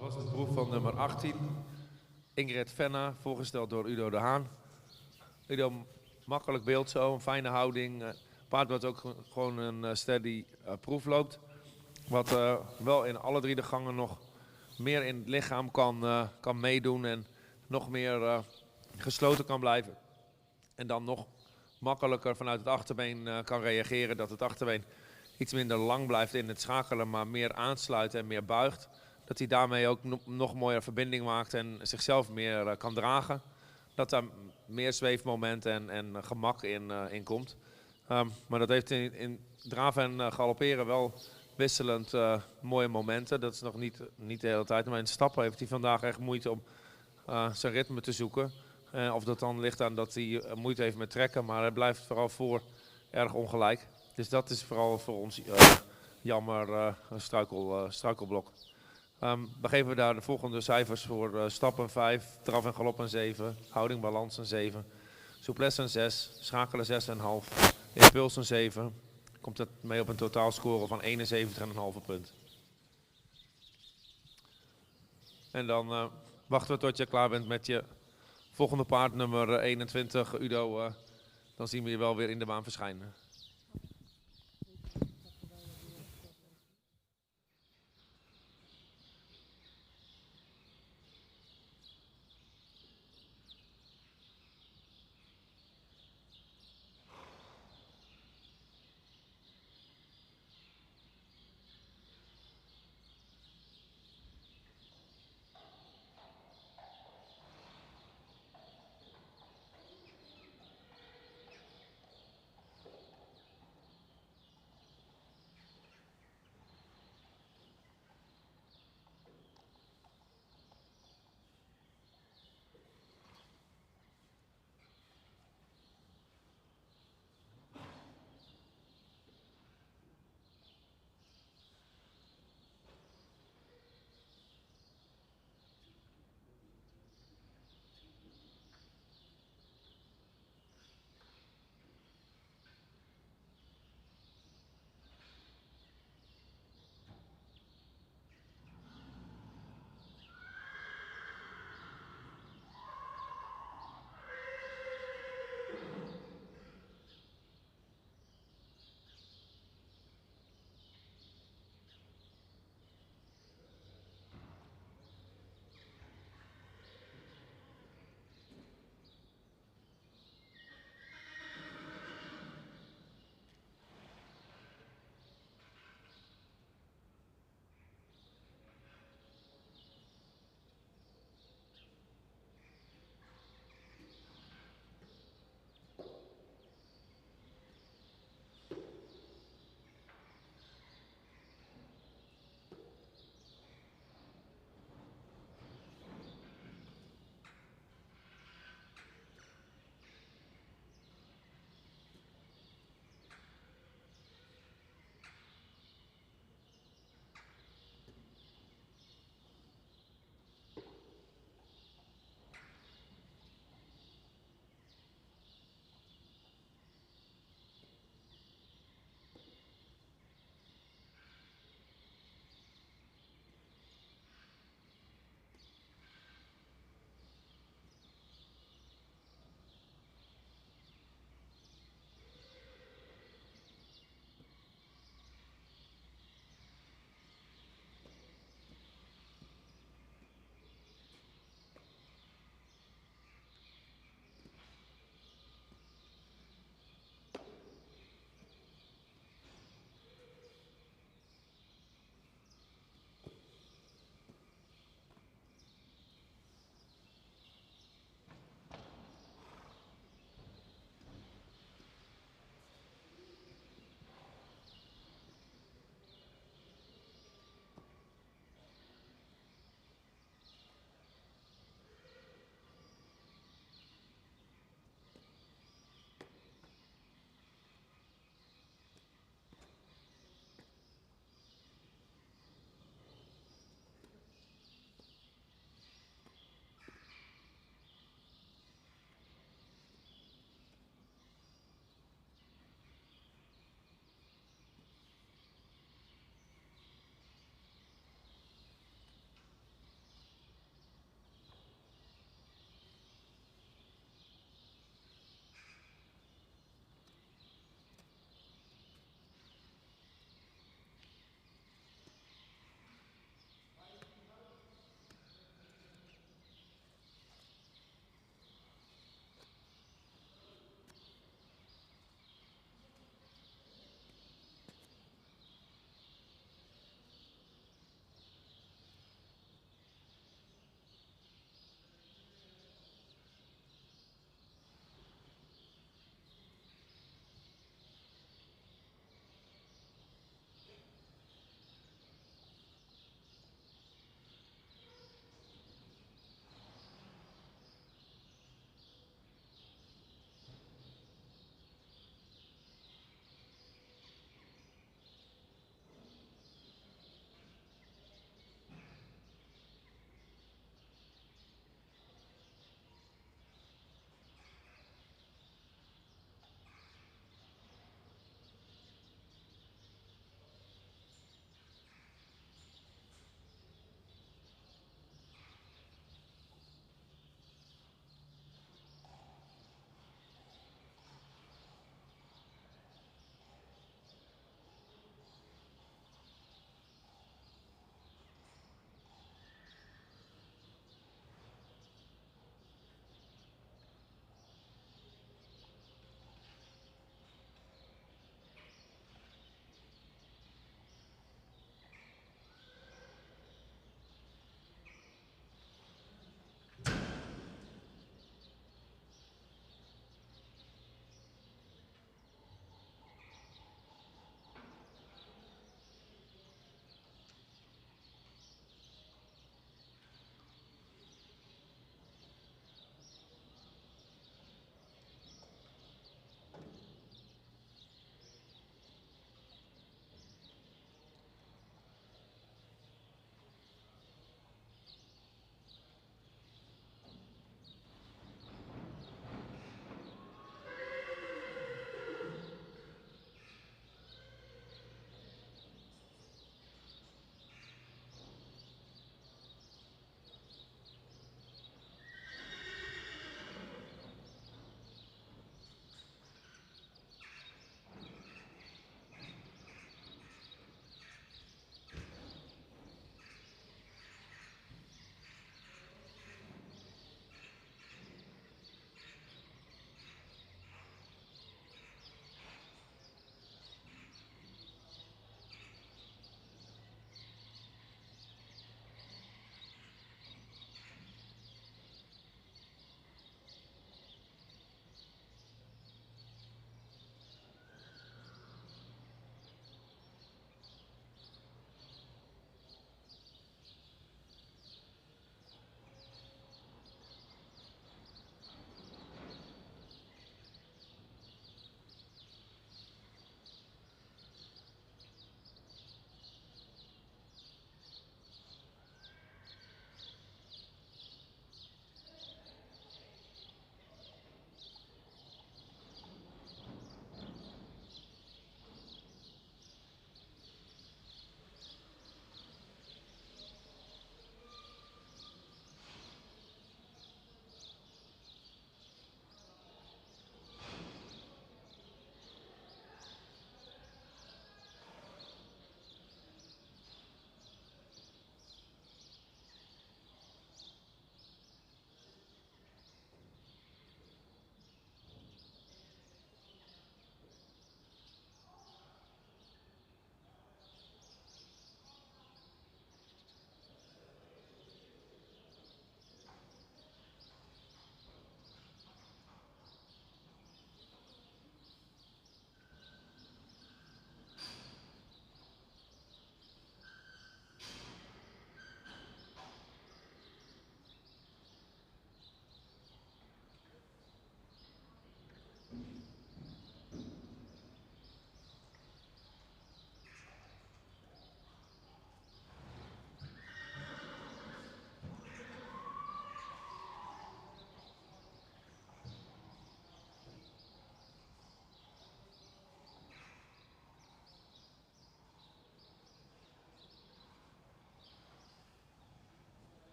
Dat was de proef van nummer 18. Ingrid Venna, voorgesteld door Udo de Haan. Udo, makkelijk beeld zo, een fijne houding. Paard wat ook gewoon een steady proef loopt. Wat wel in alle 3 de gangen nog meer in het lichaam kan meedoen en nog meer gesloten kan blijven. En dan nog makkelijker vanuit het achterbeen kan reageren. Dat het achterbeen iets minder lang blijft in het schakelen, maar meer aansluit en meer buigt. Dat hij daarmee ook nog mooier verbinding maakt en zichzelf meer kan dragen. Dat daar meer zweefmoment en gemak in komt. Maar dat heeft in draven en galopperen wel wisselend mooie momenten. Dat is nog niet de hele tijd. Maar in stappen heeft hij vandaag echt moeite om zijn ritme te zoeken. Of dat dan ligt aan dat hij moeite heeft met trekken. Maar hij blijft vooral voor erg ongelijk. Dus dat is vooral voor ons jammer een struikelblok. Dan geven we daar de volgende cijfers voor. Stappen 5, draf en galop een 7, houding balans een 7, souplesse een 6, schakelen 6,5, impuls een 7. Komt het mee op een totaalscore van 71,5 punt. En dan wachten we tot je klaar bent met je volgende paard, nummer 21, Udo. Dan zien we je wel weer in de baan verschijnen.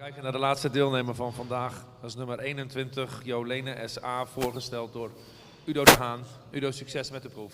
Kijken naar de laatste deelnemer van vandaag. Dat is nummer 21, Jolene S.A. Voorgesteld door Udo de Haan. Udo, succes met de proef.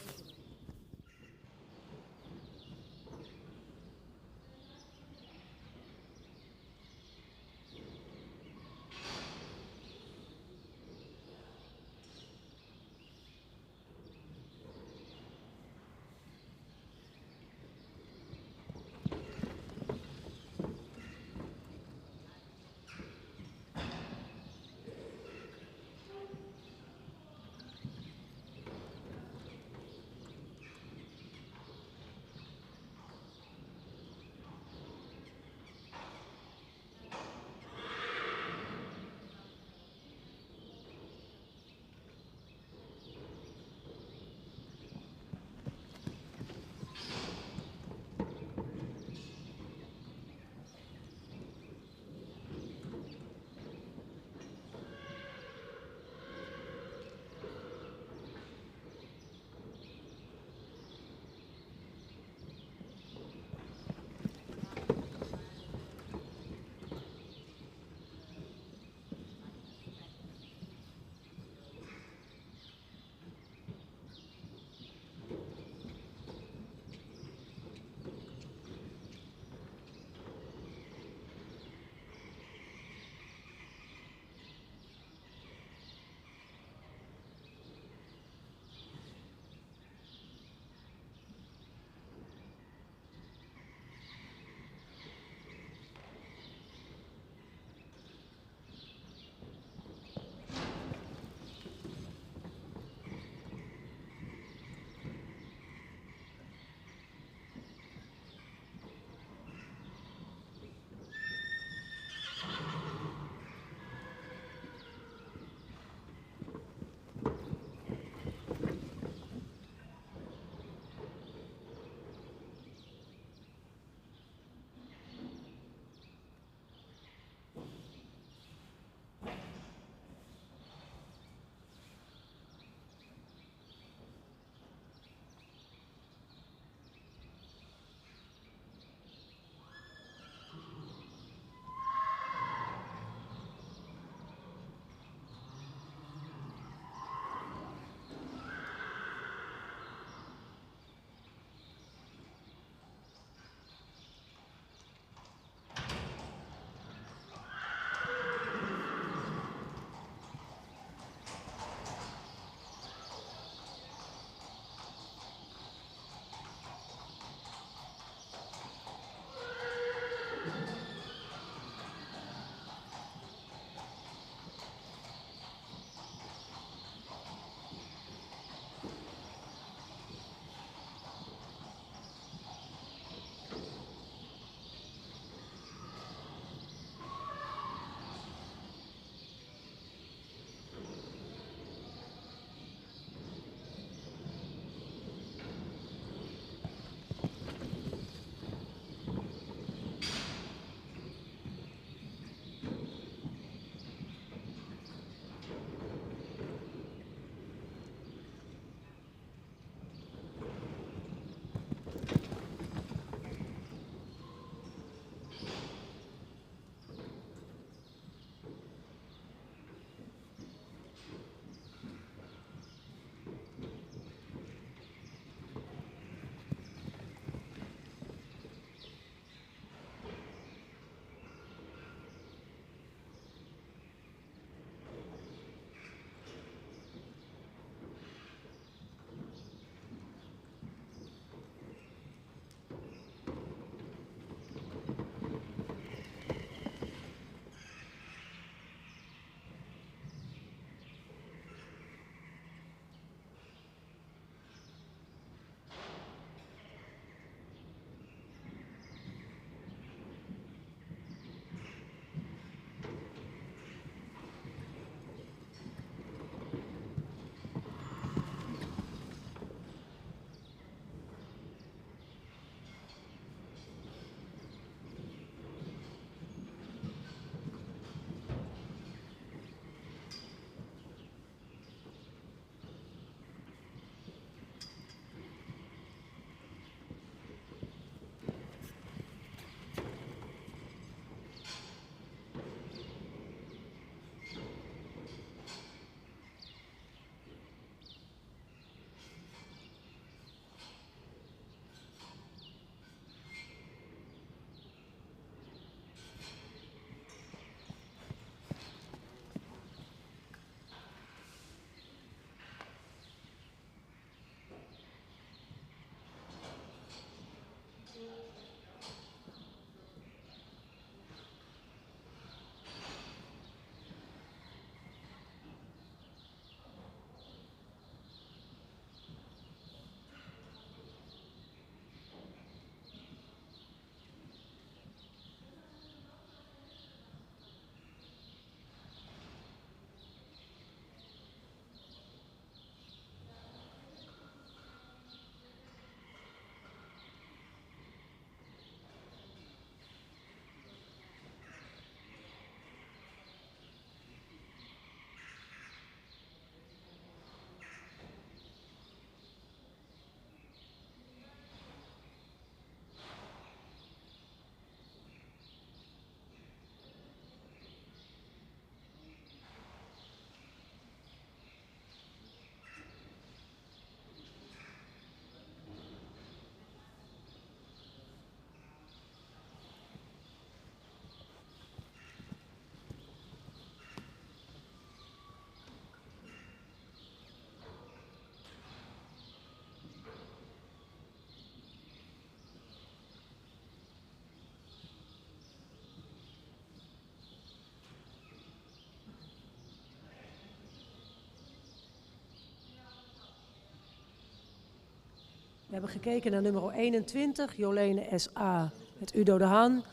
We hebben gekeken naar nummer 21, Jolene S.A. met Udo de Haan.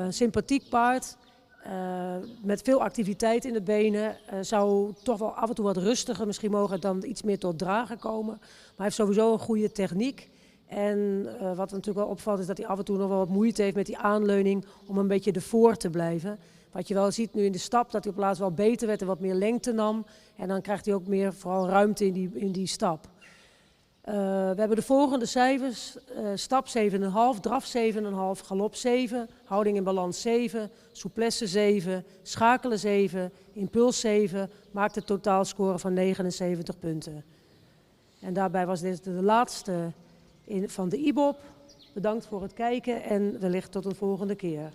Sympathiek paard, met veel activiteit in de benen. Zou toch wel af en toe wat rustiger misschien mogen dan iets meer tot dragen komen. Maar hij heeft sowieso een goede techniek. En wat natuurlijk wel opvalt is dat hij af en toe nog wel wat moeite heeft met die aanleuning om een beetje ervoor te blijven. Wat je wel ziet nu in de stap, dat hij op laatst wel beter werd en wat meer lengte nam. En dan krijgt hij ook meer vooral ruimte in die stap. We hebben de volgende cijfers. Stap 7,5, draf 7,5, galop 7, houding in balans 7, souplesse 7, schakelen 7, impuls 7, maakt een totaalscore van 79 punten. En daarbij was dit de laatste van de IBOB. Bedankt voor het kijken en wellicht tot een volgende keer.